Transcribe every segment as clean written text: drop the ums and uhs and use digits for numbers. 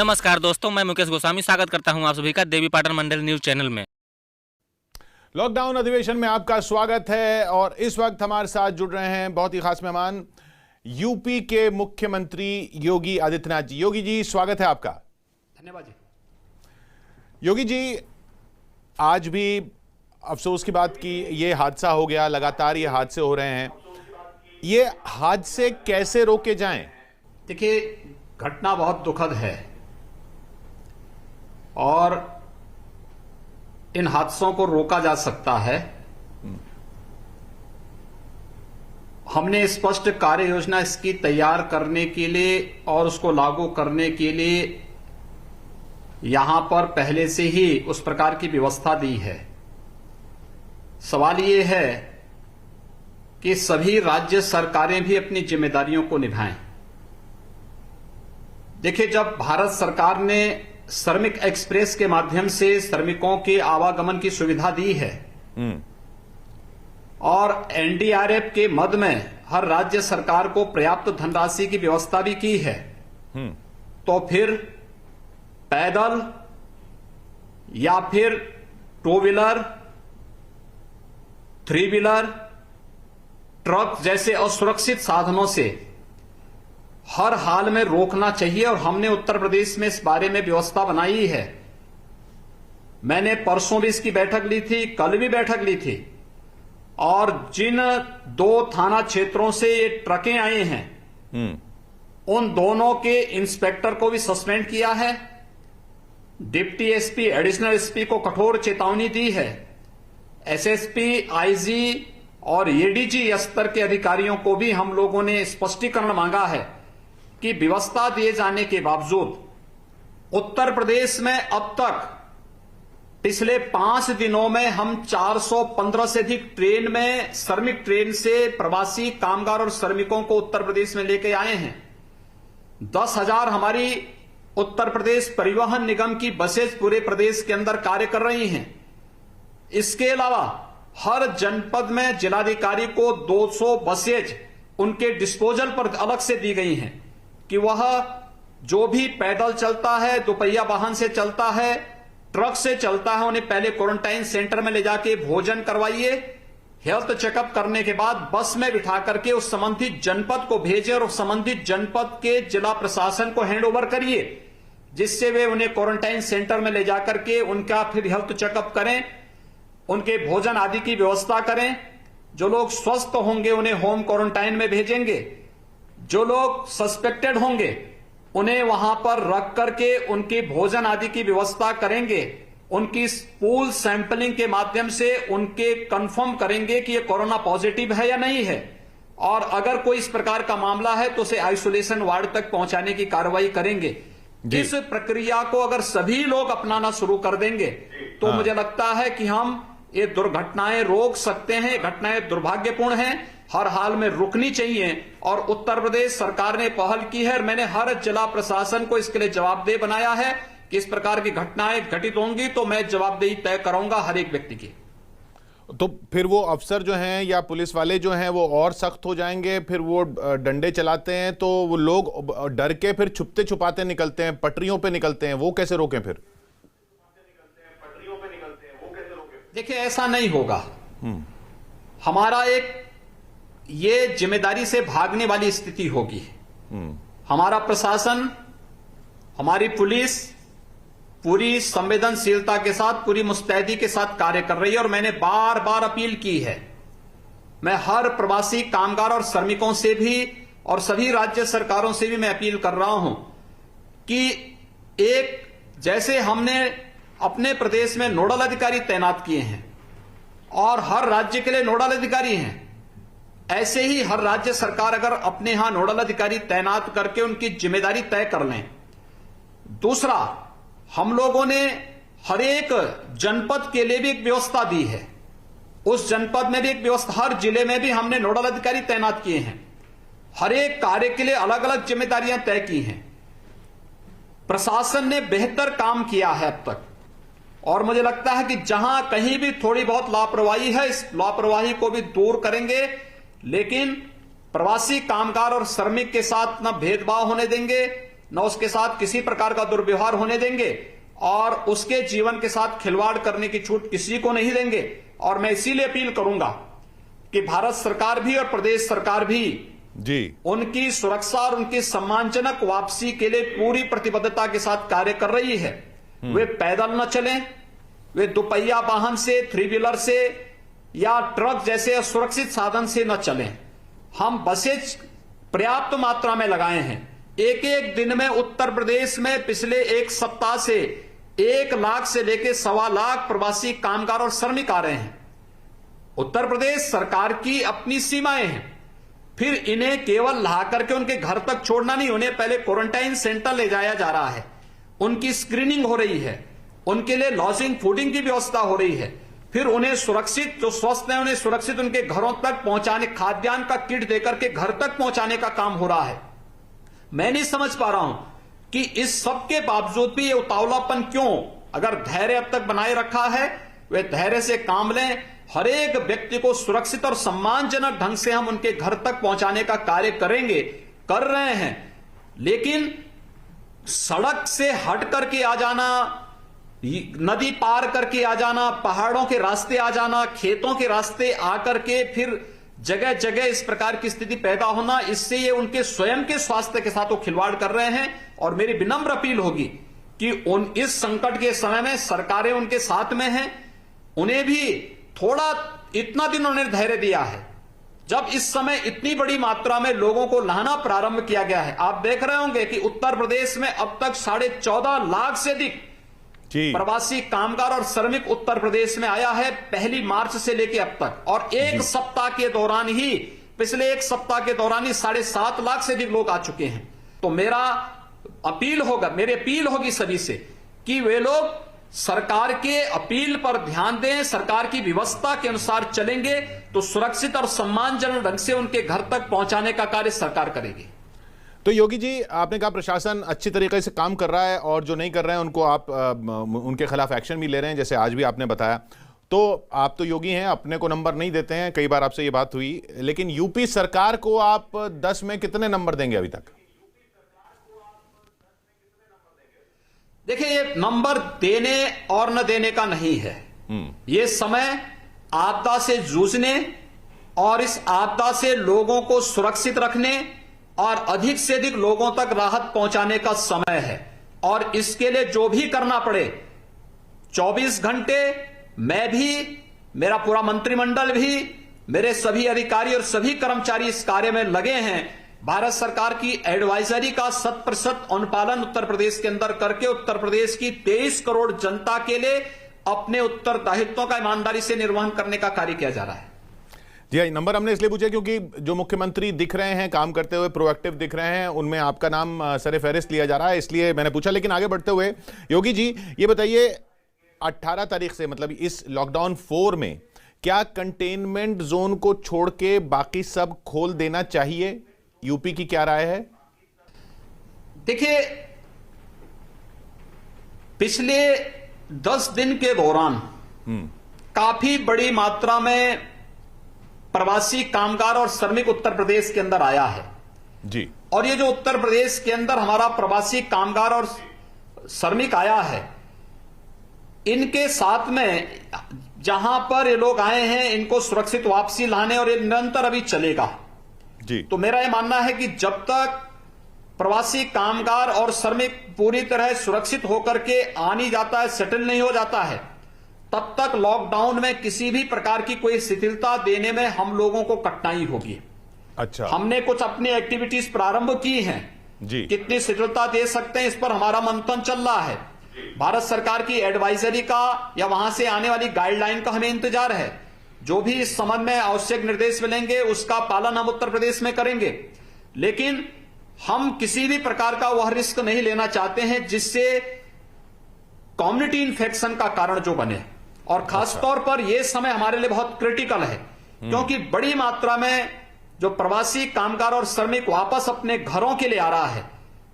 नमस्कार दोस्तों, मैं मुकेश गोस्वामी स्वागत करता हूं आप सभी का देवी पाटन मंडल न्यूज चैनल में। लॉकडाउन अधिवेशन में आपका स्वागत है और इस वक्त हमारे साथ जुड़ रहे हैं बहुत ही खास मेहमान यूपी के मुख्यमंत्री योगी आदित्यनाथ जी। योगी जी, स्वागत है आपका। धन्यवाद जी। योगी जी, आज भी अफसोस की बात की ये हादसा हो गया, लगातार ये हादसे हो रहे हैं, ये हादसे कैसे रोके जाएं? देखिए, घटना बहुत दुखद है और इन हादसों को रोका जा सकता है। हमने स्पष्ट कार्य योजना इसकी तैयार करने के लिए और उसको लागू करने के लिए यहां पर पहले से ही उस प्रकार की व्यवस्था दी है। सवाल ये है कि सभी राज्य सरकारें भी अपनी जिम्मेदारियों को निभाएं। देखिए, जब भारत सरकार ने श्रमिक एक्सप्रेस के माध्यम से श्रमिकों के आवागमन की सुविधा दी है और एनडीआरएफ के मद में हर राज्य सरकार को पर्याप्त धनराशि की व्यवस्था भी की है, तो फिर पैदल या फिर two wheeler, three wheeler, truck जैसे असुरक्षित साधनों से हर हाल में रोकना चाहिए। और हमने उत्तर प्रदेश में इस बारे में व्यवस्था बनाई है। मैंने परसों भी इसकी बैठक ली थी, कल भी बैठक ली थी, और जिन 2 थाना क्षेत्रों से ये ट्रकें आई हैं उन दोनों के इंस्पेक्टर को भी सस्पेंड किया है। डिप्टी एसपी, एडिशनल एसपी को कठोर चेतावनी दी है। एसएसपी, आईजी और एडीजी स्तर के अधिकारियों को भी हम लोगों ने स्पष्टीकरण मांगा है कि व्यवस्था दिए जाने के बावजूद उत्तर प्रदेश में अब तक पिछले 5 दिनों में हम 415 से अधिक ट्रेन में, श्रमिक ट्रेन से प्रवासी कामगार और श्रमिकों को उत्तर प्रदेश में लेके आए हैं। 10,000 हमारी उत्तर प्रदेश परिवहन निगम की बसेज पूरे प्रदेश के अंदर कार्य कर रही हैं। इसके अलावा हर जनपद में जिलाधिकारी को 200 बसेज उनके डिस्पोजल पर अलग से दी गई हैं कि वह जो भी पैदल चलता है, दोपहिया वाहन से चलता है, ट्रक से चलता है, उन्हें पहले क्वारंटाइन सेंटर में ले जाके भोजन करवाइए। हेल्थ चेकअप करने के बाद बस में बिठा करके उस संबंधित जनपद को भेजें और संबंधित जनपद के जिला प्रशासन को हैंड ओवर करिए, जिससे वे उन्हें क्वारंटाइन सेंटर में ले जाकर के उनका फिर हेल्थ चेकअप करें, उनके भोजन आदि की व्यवस्था करें। जो लोग स्वस्थ होंगे उन्हें होम क्वारंटाइन में भेजेंगे। जो लोग सस्पेक्टेड होंगे उन्हें वहां पर रख करके उनके भोजन आदि की व्यवस्था करेंगे। उनकी पूल सैंपलिंग के माध्यम से उनके कंफर्म करेंगे कि ये कोरोना पॉजिटिव है या नहीं है, और अगर कोई इस प्रकार का मामला है तो उसे आइसोलेशन वार्ड तक पहुंचाने की कार्रवाई करेंगे। इस प्रक्रिया को अगर सभी लोग अपनाना शुरू कर देंगे तो मुझे लगता है कि हम ये दुर्घटनाएं रोक सकते हैं। घटनाएं दुर्भाग्यपूर्ण हैं, हर हाल में रुकनी चाहिए, और उत्तर प्रदेश सरकार ने पहल की है और मैंने हर जिला प्रशासन को इसके लिए जवाबदेह बनाया है कि इस प्रकार की घटनाएं घटित होंगी तो मैं जवाबदेही तय कराऊंगा हर एक व्यक्ति की। तो फिर वो अफसर जो हैं या पुलिस वाले जो हैं वो और सख्त हो जाएंगे, फिर वो डंडे चलाते हैं तो वो लोग डर के फिर छुपते छुपाते निकलते हैं, पटरियों पे निकलते हैं, वो कैसे रोकें फिर? देखिए, ऐसा नहीं होगा। हमारा एक ये जिम्मेदारी से भागने वाली स्थिति होगी। हमारा प्रशासन, हमारी पुलिस पूरी संवेदनशीलता के साथ, पूरी मुस्तैदी के साथ कार्य कर रही है। और मैंने बार बार अपील की है, मैं हर प्रवासी कामगार और श्रमिकों से भी और सभी राज्य सरकारों से भी मैं अपील कर रहा हूं कि एक जैसे हमने अपने प्रदेश में नोडल अधिकारी तैनात किए हैं और हर राज्य के लिए नोडल अधिकारी हैं, ऐसे ही हर राज्य सरकार अगर अपने यहां नोडल अधिकारी तैनात करके उनकी जिम्मेदारी तय कर लें। दूसरा, हम लोगों ने हर एक जनपद के लिए भी एक व्यवस्था दी है। उस जनपद में भी एक व्यवस्था, हर जिले में भी हमने नोडल अधिकारी तैनात किए हैं। हर एक कार्य के लिए अलग अलग जिम्मेदारियां तय की हैं। प्रशासन ने बेहतर काम किया है अब तक, और मुझे लगता है कि जहां कहीं भी थोड़ी बहुत लापरवाही है, इस लापरवाही को भी दूर करेंगे। लेकिन प्रवासी कामगार और श्रमिक के साथ न भेदभाव होने देंगे, न उसके साथ किसी प्रकार का दुर्व्यवहार होने देंगे और उसके जीवन के साथ खिलवाड़ करने की छूट किसी को नहीं देंगे। और मैं इसीलिए अपील करूंगा कि भारत सरकार भी और प्रदेश सरकार भी जी उनकी सुरक्षा और उनकी सम्मानजनक वापसी के लिए पूरी प्रतिबद्धता के साथ कार्य कर रही है। वे पैदल न चलें, वे दोपहिया वाहन से, 3 व्हीलर से या ट्रक जैसे सुरक्षित साधन से न चलें। हम बसेज पर्याप्त मात्रा में लगाए हैं। एक एक दिन में उत्तर प्रदेश में पिछले एक सप्ताह से 1 लाख से लेकर 1.25 लाख प्रवासी कामगार और श्रमिक आ रहे हैं। उत्तर प्रदेश सरकार की अपनी सीमाएं हैं। फिर इन्हें केवल ला करके उनके घर तक छोड़ना नहीं, उन्हें पहले क्वारंटाइन सेंटर ले जाया जा रहा है, उनकी स्क्रीनिंग हो रही है, उनके लिए लॉजिंग फूडिंग की व्यवस्था हो रही है, फिर उन्हें सुरक्षित, जो स्वस्थ हैं उन्हें सुरक्षित उनके घरों तक पहुंचाने, खाद्यान्न का किट देकर के घर तक पहुंचाने का काम हो रहा है। मैं नहीं समझ पा रहा हूं कि इस सब के बावजूद भी ये उतावलापन क्यों? अगर धैर्य अब तक बनाए रखा है, वे धैर्य से काम लें। हर एक व्यक्ति को सुरक्षित और सम्मानजनक ढंग से हम उनके घर तक पहुंचाने का कार्य करेंगे, कर रहे हैं। लेकिन सड़क से हट करके आ जाना, नदी पार करके आ जाना, पहाड़ों के रास्ते आ जाना, खेतों के रास्ते आकर के फिर जगह जगह इस प्रकार की स्थिति पैदा होना, इससे ये उनके स्वयं के स्वास्थ्य के साथ वो खिलवाड़ कर रहे हैं। और मेरी विनम्र अपील होगी कि इस संकट के समय में सरकारें उनके साथ में हैं, उन्हें भी थोड़ा, इतना दिन उन्होंने धैर्य दिया है जब इस समय इतनी बड़ी मात्रा में लोगों को लाना प्रारंभ किया गया है। आप देख रहे होंगे कि उत्तर प्रदेश में अब तक 14.5 लाख से अधिक प्रवासी कामगार और श्रमिक उत्तर प्रदेश में आया है 1 मार्च से लेकर अब तक। और एक सप्ताह के दौरान ही, पिछले 1 सप्ताह के दौरान ही 7.5 लाख से अधिक लोग आ चुके हैं। तो मेरी अपील होगी सभी से कि वे लोग सरकार के अपील पर ध्यान दें, सरकार की व्यवस्था के अनुसार चलेंगे तो सुरक्षित और सम्मानजनक ढंग से उनके घर तक पहुंचाने का कार्य सरकार करेगी। तो योगी जी, आपने कहा प्रशासन अच्छी तरीके से काम कर रहा है और जो नहीं कर रहे हैं उनको आप उनके खिलाफ एक्शन भी ले रहे हैं, जैसे आज भी आपने बताया। तो आप तो योगी हैं, अपने को नंबर नहीं देते हैं, कई बार आपसे ये बात हुई, लेकिन यूपी सरकार को आप 10 में कितने नंबर देंगे अभी तक? देखिए, ये नंबर देने और न देने का नहीं है। ये समय आपदा से जूझने और इस आपदा से लोगों को सुरक्षित रखने और अधिक से अधिक लोगों तक राहत पहुंचाने का समय है। और इसके लिए जो भी करना पड़े, 24 घंटे मैं भी, मेरा पूरा मंत्रिमंडल भी, मेरे सभी अधिकारी और सभी कर्मचारी इस कार्य में लगे हैं। भारत सरकार की एडवाइजरी का 100% अनुपालन उत्तर प्रदेश के अंदर करके उत्तर प्रदेश की 23 करोड़ जनता के लिए अपने उत्तरदायित्वों का ईमानदारी से निर्वहन करने का कार्य किया जा रहा है। जी हाँ, नंबर हमने इसलिए पूछा क्योंकि जो मुख्यमंत्री दिख रहे हैं काम करते हुए, प्रोएक्टिव दिख रहे हैं, उनमें आपका नाम सरे फहरिस्त लिया जा रहा है, इसलिए मैंने पूछा। लेकिन आगे बढ़ते हुए योगी जी ये बताइए, 18 तारीख से, मतलब इस लॉकडाउन 4 में क्या कंटेनमेंट जोन को छोड़ के बाकी सब खोल देना चाहिए? यूपी की क्या राय है? देखिए, पिछले 10 दिन के दौरान काफी बड़ी मात्रा में प्रवासी कामगार और श्रमिक उत्तर प्रदेश के अंदर आया है जी। और ये जो उत्तर प्रदेश के अंदर हमारा प्रवासी कामगार और श्रमिक आया है, इनके साथ में जहां पर ये लोग आए हैं, इनको सुरक्षित वापसी लाने, और ये निरंतर अभी चलेगा जी। तो मेरा यह मानना है कि जब तक प्रवासी कामगार और श्रमिक पूरी तरह सुरक्षित होकर के आ नहीं जाता है, सेटल नहीं हो जाता है, तब तक लॉकडाउन में किसी भी प्रकार की कोई शिथिलता देने में हम लोगों को कठिनाई होगी। अच्छा, हमने कुछ अपनी एक्टिविटीज प्रारंभ की हैं जी। कितनी शिथिलता दे सकते हैं, इस पर हमारा मंथन चल रहा है। भारत सरकार की एडवाइजरी का या वहां से आने वाली गाइडलाइन का हमें इंतजार है। जो भी इस संबंध में आवश्यक निर्देश मिलेंगे उसका पालन हम उत्तर प्रदेश में करेंगे। लेकिन हम किसी भी प्रकार का वह रिस्क नहीं लेना चाहते हैं जिससे कम्युनिटी इन्फेक्शन का कारण जो बने। और खासतौर पर यह समय हमारे लिए बहुत क्रिटिकल है, क्योंकि बड़ी मात्रा में जो प्रवासी कामगार और श्रमिक वापस अपने घरों के लिए आ रहा है,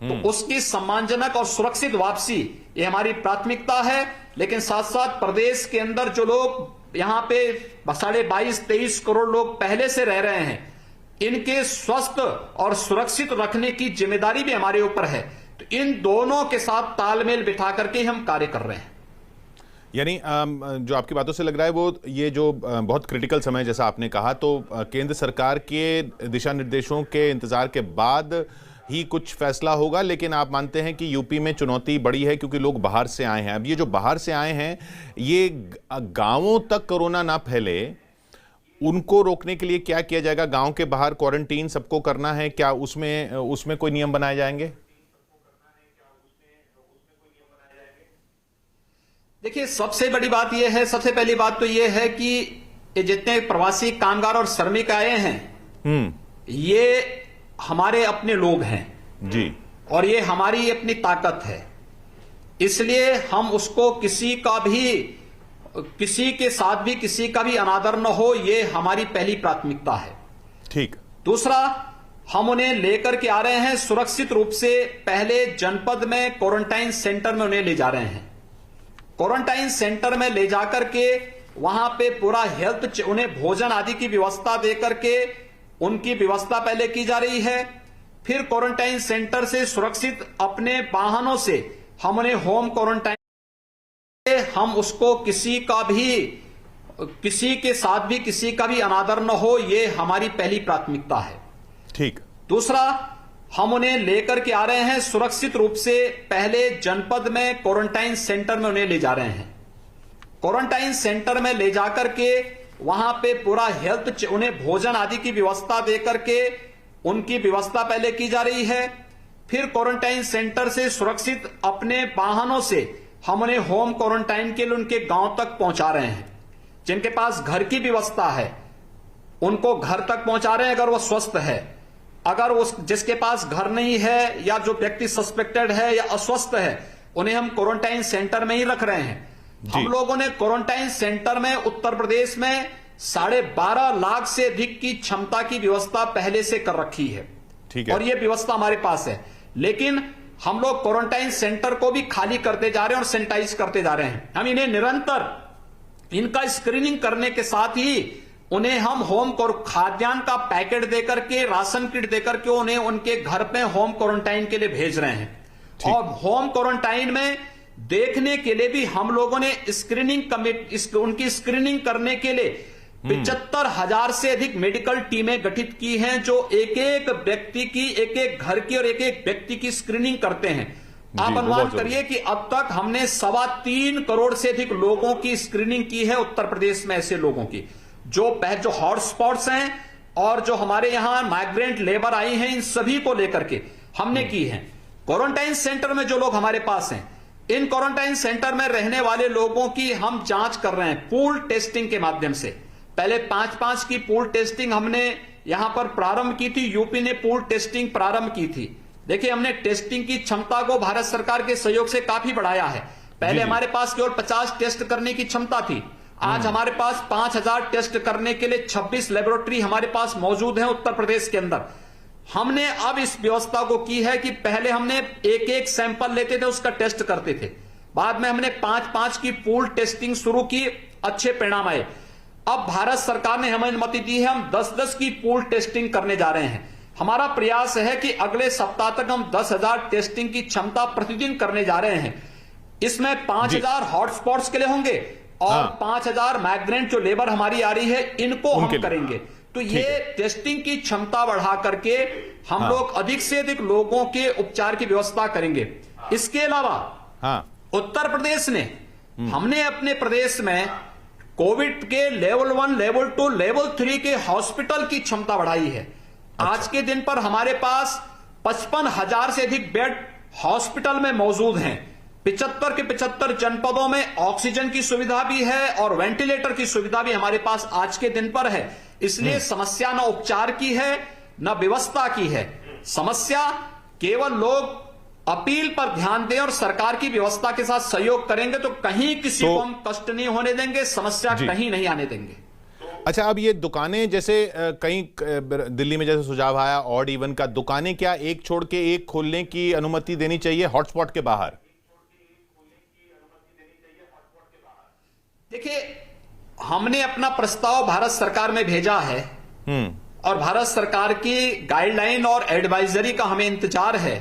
तो उसकी सम्मानजनक और सुरक्षित वापसी ये हमारी प्राथमिकता है। लेकिन साथ साथ प्रदेश के अंदर जो लोग यहां पे 22.5-23 करोड़ लोग पहले से रह रहे हैं, इनके स्वस्थ और सुरक्षित रखने की जिम्मेदारी भी हमारे ऊपर है। तो इन दोनों के साथ तालमेल बिठा करके हम कार्य कर रहे हैं। यानी जो आपकी बातों से लग रहा है वो ये जो बहुत क्रिटिकल समय जैसा आपने कहा, तो केंद्र सरकार के दिशा निर्देशों के इंतजार के बाद ही कुछ फैसला होगा, लेकिन आप मानते हैं कि यूपी में चुनौती बड़ी है क्योंकि लोग बाहर से आए हैं। अब ये जो बाहर से आए हैं, ये गांवों तक कोरोना ना फैले, उनको रोकने के लिए क्या किया जाएगा? गांव के बाहर क्वारंटीन सबको करना है क्या? उसमें कोई नियम बनाए जाएंगे? देखिए, सबसे बड़ी बात यह है, सबसे पहली बात तो यह है कि ये जितने प्रवासी कामगार और श्रमिक आए हैं, ये हमारे अपने लोग हैं जी, और ये हमारी अपनी ताकत है। इसलिए हम उसको किसी के साथ भी किसी का भी अनादर न हो, ये हमारी पहली प्राथमिकता है। ठीक। दूसरा, हम उन्हें लेकर के आ रहे हैं सुरक्षित रूप से। पहले जनपद में क्वारंटाइन सेंटर में उन्हें ले जा रहे हैं। क्वारंटाइन सेंटर में ले जाकर के वहां पे पूरा हेल्थ, उन्हें भोजन आदि की व्यवस्था देकर के उनकी व्यवस्था पहले की जा रही है। फिर क्वारंटाइन सेंटर से सुरक्षित अपने वाहनों से हम उन्हें होम क्वारंटाइन, हम उसको किसी के साथ भी किसी का भी अनादर न हो, ये हमारी पहली प्राथमिकता है। ठीक। दूसरा, हम उन्हें लेकर के आ रहे हैं सुरक्षित रूप से। पहले जनपद में क्वारंटाइन सेंटर में उन्हें ले जा रहे हैं। क्वारंटाइन सेंटर में ले जाकर के वहां पे पूरा हेल्थ, उन्हें भोजन आदि की व्यवस्था देकर के उनकी व्यवस्था पहले की जा रही है। फिर क्वारंटाइन सेंटर से सुरक्षित अपने वाहनों से हम उन्हें होम क्वारंटाइन के लिए उनके गांव तक पहुंचा रहे हैं। जिनके पास घर की व्यवस्था है उनको घर तक पहुंचा रहे हैं अगर वो स्वस्थ है। अगर जिसके पास घर नहीं है या जो व्यक्ति सस्पेक्टेड है या अस्वस्थ है, उन्हें हम क्वारंटाइन सेंटर में ही रख रहे हैं। हम लोगों ने क्वारंटाइन सेंटर में उत्तर प्रदेश में 12.5 लाख से अधिक की क्षमता की व्यवस्था पहले से कर रखी है। ठीक है। और यह व्यवस्था हमारे पास है, लेकिन हम लोग क्वारंटाइन सेंटर को भी खाली करते जा रहे हैं और सैनिटाइज करते जा रहे हैं। हम इन्हें निरंतर इनका स्क्रीनिंग करने के साथ ही उन्हें हम होम खाद्यान्न का पैकेट देकर के, राशन किट देकर के उन्हें उनके घर पे होम क्वारंटाइन के लिए भेज रहे हैं। और होम क्वारंटाइन में देखने के लिए भी हम लोगों ने उनकी स्क्रीनिंग करने के लिए 75,000 से अधिक मेडिकल टीमें गठित की हैं, जो एक एक व्यक्ति की, एक एक घर की और एक एक व्यक्ि की स्क्रीनिंग करते हैं। आप अनुमान करिए कि अब तक हमने 3.25 करोड़ से अधिक लोगों की स्क्रीनिंग की है उत्तर प्रदेश में। ऐसे लोगों की जो हॉटस्पॉट्स हैं और जो हमारे यहां माइग्रेंट लेबर आई हैं, इन सभी को लेकर के हमने की है। क्वारंटाइन सेंटर में जो लोग हमारे पास हैं, इन क्वारंटाइन सेंटर में रहने वाले लोगों की हम जांच कर रहे हैं पूल टेस्टिंग के माध्यम से। पहले 5-5 की पूल टेस्टिंग हमने यहां पर प्रारंभ की थी। यूपी ने पूल टेस्टिंग प्रारंभ की थी। देखिए, हमने टेस्टिंग की क्षमता को भारत सरकार के सहयोग से काफी बढ़ाया है। पहले हमारे पास केवल 50 टेस्ट करने की क्षमता थी। आज हमारे पास 5,000 टेस्ट करने के लिए 26 लेबोरेटरी हमारे पास मौजूद है उत्तर प्रदेश के अंदर। हमने अब इस व्यवस्था को की है कि पहले हमने एक एक सैंपल लेते थे, उसका टेस्ट करते थे। बाद में हमने 5-5 की पूल टेस्टिंग शुरू की, अच्छे परिणाम आए। अब भारत सरकार ने हमें अनुमति दी है, हम 10-10 की पूल टेस्टिंग करने जा रहे हैं। हमारा प्रयास है कि अगले सप्ताह तक हम 10,000 टेस्टिंग की क्षमता प्रतिदिन करने जा रहे हैं। इसमें 5,000 हॉटस्पॉट्स के लिए होंगे और 5,000 माइग्रेंट जो लेबर हमारी आ रही है, इनको हम करेंगे। तो ये टेस्टिंग की क्षमता बढ़ा करके हम लोग अधिक से अधिक लोगों के उपचार की व्यवस्था करेंगे। इसके अलावा उत्तर प्रदेश ने, हमने अपने प्रदेश में कोविड के लेवल 1, लेवल 2, लेवल 3 के हॉस्पिटल की क्षमता बढ़ाई है। आज के दिन पर हमारे पास 55,000 से अधिक बेड हॉस्पिटल में मौजूद हैं। 75 के 75 जनपदों में ऑक्सीजन की सुविधा भी है और वेंटिलेटर की सुविधा भी हमारे पास आज के दिन पर है। इसलिए समस्या न उपचार की है न व्यवस्था की है। समस्या केवल लोग अपील पर ध्यान दें और सरकार की व्यवस्था के साथ सहयोग करेंगे तो कहीं किसी को हम कष्ट नहीं होने देंगे, समस्या कहीं नहीं आने देंगे। अच्छा, अब ये दुकानें जैसे कहीं दिल्ली में जैसे सुझाव आया ऑड इवन का, दुकानें क्या एक छोड़ के एक खोलने की अनुमति देनी चाहिए हॉटस्पॉट के बाहर? देखिए, हमने अपना प्रस्ताव भारत सरकार में भेजा है और भारत सरकार की गाइडलाइन और एडवाइजरी का हमें इंतजार है।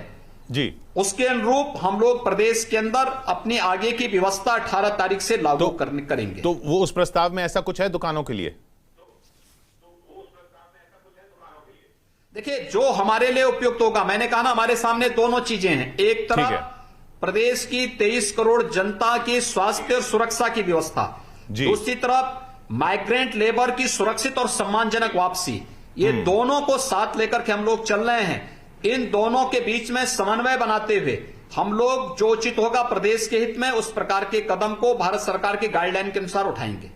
जी। उसके अनुरूप हम लोग प्रदेश के अंदर अपनी आगे की व्यवस्था 18 तारीख से लागू करेंगे। तो वो उस प्रस्ताव में ऐसा कुछ है दुकानों के लिए? देखिए, जो हमारे लिए उपयुक्त होगा, मैंने कहा ना, हमारे सामने दोनों चीजें हैं। एक तरफ प्रदेश की 23 करोड़ जनता की स्वास्थ्य और सुरक्षा की व्यवस्था, दूसरी तरफ माइग्रेंट लेबर की सुरक्षित और सम्मानजनक वापसी। ये दोनों को साथ लेकर के हम लोग चल रहे हैं। इन दोनों के बीच में समन्वय बनाते हुए हम लोग जो उचित होगा प्रदेश के हित में, उस प्रकार के कदम को भारत सरकार के गाइडलाइन के अनुसार उठाएंगे।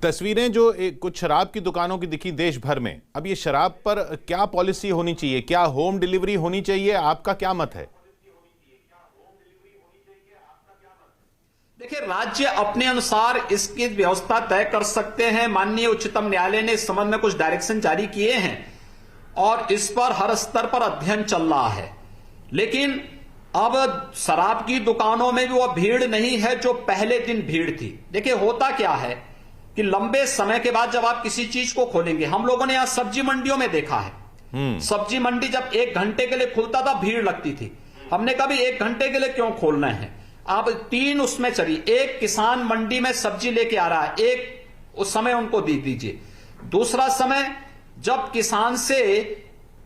तस्वीरें जो कुछ शराब की दुकानों की दिखी देश भर में, अब ये शराब पर क्या पॉलिसी होनी चाहिए? क्या होम डिलीवरी होनी चाहिए? आपका क्या मत है? देखिए, राज्य अपने अनुसार इसकी व्यवस्था तय कर सकते हैं। माननीय उच्चतम न्यायालय ने इस संबंध में कुछ डायरेक्शन जारी किए हैं और इस पर हर स्तर पर अध्ययन चल रहा है। लेकिन अब शराब की दुकानों में भी वो भीड़ नहीं है जो पहले दिन भीड़ थी। देखिए, होता क्या है कि लंबे समय के बाद जब आप किसी चीज को खोलेंगे, हम लोगों ने यहां सब्जी मंडियों में देखा है, सब्जी मंडी जब 1 घंटे के लिए खुलता था भीड़ लगती थी। हमने कभी 1 घंटे के लिए क्यों खोलना है? आप 3 उसमें चली, एक किसान मंडी में सब्जी लेके आ रहा है, एक उस समय उनको दे दीजिए। दूसरा समय जब किसान से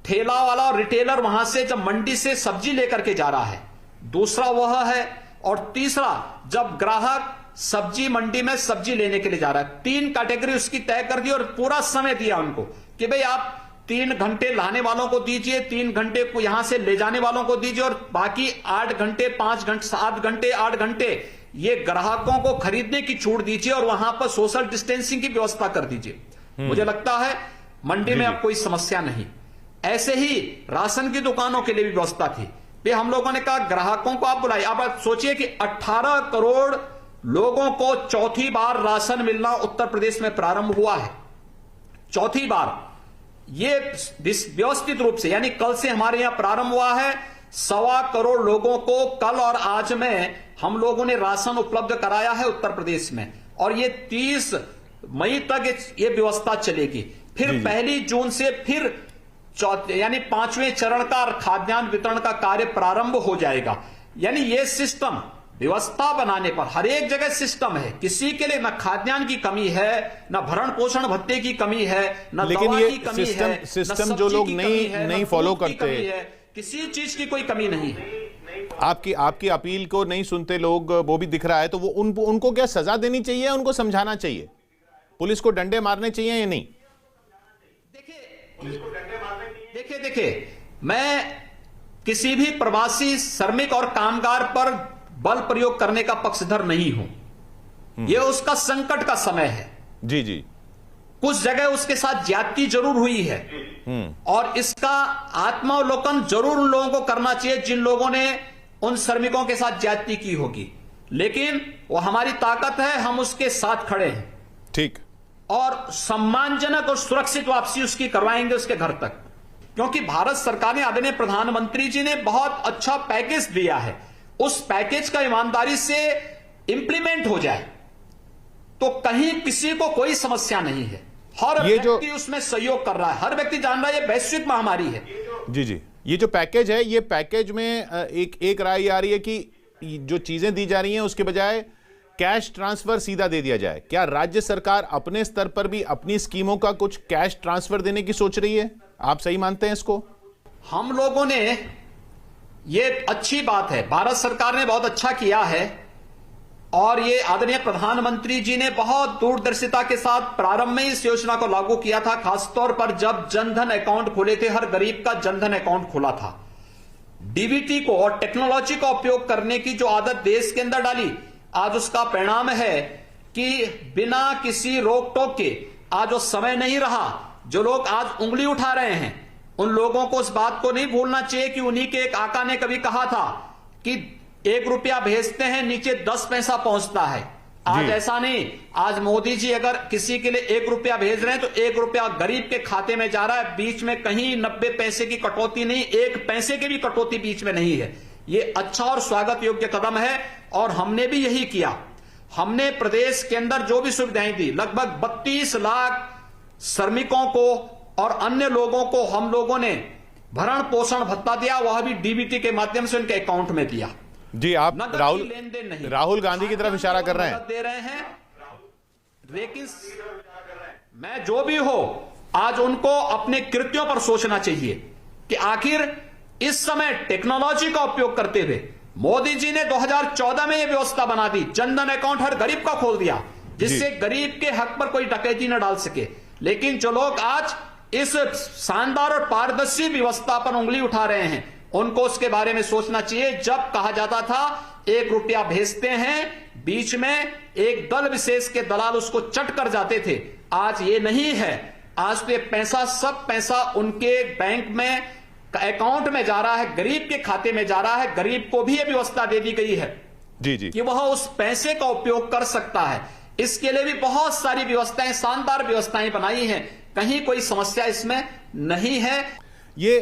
ठेला वाला और रिटेलर वहां से जब मंडी से सब्जी लेकर के जा रहा है, दूसरा वह है। और तीसरा जब ग्राहक सब्जी मंडी में सब्जी लेने के लिए जा रहा है। 3 कैटेगरी उसकी तय कर दी और पूरा समय दिया उनको कि भाई आप 3 घंटे लाने वालों को दीजिए, 3 घंटे को यहां से ले जाने वालों को दीजिए और बाकी 8 घंटे, 5 घंटे, 7 घंटे, 8 घंटे ये ग्राहकों को खरीदने की छूट दीजिए और वहां पर सोशल डिस्टेंसिंग की व्यवस्था कर दीजिए। मुझे लगता है मंडी में अब कोई समस्या नहीं। ऐसे ही राशन की दुकानों के लिए भी व्यवस्था थी। फिर हम लोगों ने कहा ग्राहकों को आप बुलाइए। आप सोचिए कि 18 करोड़ लोगों को चौथी बार राशन मिलना उत्तर प्रदेश में प्रारंभ हुआ है। चौथी बार ये व्यवस्थित रूप से, यानी कल से हमारे यहां प्रारंभ हुआ है। 1.25 करोड़ लोगों को कल और आज में हम लोगों ने राशन उपलब्ध कराया है उत्तर प्रदेश में और ये 30 मई तक ये व्यवस्था चलेगी। फिर 1 जून से फिर यानी 5वें चरण का खाद्यान्न वितरण का कार्य प्रारंभ हो जाएगा। यानी ये सिस्टम व्यवस्था बनाने पर हर एक जगह सिस्टम है। किसी के लिए न खाद्यान्न की कमी है, न भरण पोषण भत्ते की कमी है, न दवा की कमी है, सिस्टम जो लोग नहीं फॉलो करते, किसी चीज की कोई कमी नहीं है। आपकी अपील को नहीं सुनते लोग, वो भी दिख रहा है। तो वो उनको क्या सजा देनी चाहिए? उनको समझाना चाहिए? पुलिस को डंडे मारने चाहिए या नहीं? देखिए, मैं किसी भी प्रवासी श्रमिक और कामगार पर बल प्रयोग करने का पक्षधर नहीं हूं। यह उसका संकट का समय है। जी। कुछ जगह उसके साथ ज्यादती जरूर हुई है और इसका आत्मावलोकन जरूर उन लोगों को करना चाहिए जिन लोगों ने उन श्रमिकों के साथ ज्यादती की होगी। लेकिन वो हमारी ताकत है, हम उसके साथ खड़े हैं। ठीक। और सम्मानजनक और सुरक्षित वापसी उसकी करवाएंगे उसके घर तक, क्योंकि भारत सरकार ने, आदरणीय प्रधानमंत्री जी ने बहुत अच्छा पैकेज दिया है। उस पैकेज का ईमानदारी से इंप्लीमेंट हो जाए तो कहीं किसी को कोई समस्या नहीं है। हर व्यक्ति उसमें सहयोग कर रहा है, हर व्यक्ति जान रहा है ये वैश्विक महामारी है। जी। ये जो पैकेज है, ये पैकेज में एक राय आ रही है कि जो चीजें दी जा रही हैं उसके बजाय कैश ट्रांसफर सीधा दे दिया जाए। क्या राज्य सरकार अपने स्तर पर भी अपनी स्कीमों का कुछ कैश ट्रांसफर देने की सोच रही है? आप सही मानते हैं इसको? हम लोगों ने, ये अच्छी बात है, भारत सरकार ने बहुत अच्छा किया है और ये आदरणीय प्रधानमंत्री जी ने बहुत दूरदर्शिता के साथ प्रारंभ में इस योजना को लागू किया था। खासतौर पर जब जनधन अकाउंट खोले थे, हर गरीब का जनधन अकाउंट खोला था। डीबीटी को और टेक्नोलॉजी का उपयोग करने की जो आदत देश के अंदर डाली, आज उसका परिणाम है कि बिना किसी रोक टोक के आज वो समय नहीं रहा। जो लोग आज उंगली उठा रहे हैं उन लोगों को उस बात को नहीं भूलना चाहिए कि उन्हीं के एक आका ने कभी कहा था कि 1 रुपया भेजते हैं नीचे 10 पैसा पहुंचता है। आज ऐसा नहीं। आज मोदी जी अगर किसी के लिए 1 रुपया भेज रहे हैं तो 1 रुपया गरीब के खाते में जा रहा है। बीच में कहीं 90 पैसे की कटौती नहीं, 1 पैसे की भी कटौती बीच में नहीं है। ये अच्छा और स्वागत योग्य कदम है और हमने भी यही किया। हमने प्रदेश के अंदर जो भी सुविधाएं दी, लगभग 32 लाख श्रमिकों को और अन्य लोगों को हम लोगों ने भरण पोषण भत्ता दिया, वह भी डीबीटी के माध्यम से उनके अकाउंट में दिया। जी, आप नकद की राहुल लेन-देन नहीं, राहुल गांधी की तरफ इशारा कर रहे हैं। दे रहे हैं, लेकिन मैं जो भी हो, आज उनको अपने कृत्यों पर सोचना चाहिए कि आखिर इस समय टेक्नोलॉजी का उपयोग करते हुए मोदी जी ने 2014 में यह व्यवस्था बना दी, जनधन अकाउंट हर गरीब का खोल दिया, जिससे गरीब के हक पर कोई डकैती न डाल सके। लेकिन जो लोग आज इस शानदार और पारदर्शी व्यवस्था पर उंगली उठा रहे हैं, उनको उसके बारे में सोचना चाहिए। जब कहा जाता था 1 रुपया भेजते हैं, बीच में एक दल विशेष के दलाल उसको चट कर जाते थे, आज ये नहीं है। आज तो ये पैसा, सब पैसा उनके बैंक में अकाउंट में जा रहा है, गरीब के खाते में जा रहा है। गरीब को भी यह व्यवस्था दे दी गई है जी जी कि वह उस पैसे का उपयोग कर सकता है। इसके लिए भी बहुत सारी व्यवस्थाएं, शानदार व्यवस्थाएं बनाई हैं, कहीं कोई समस्या इसमें नहीं है। ये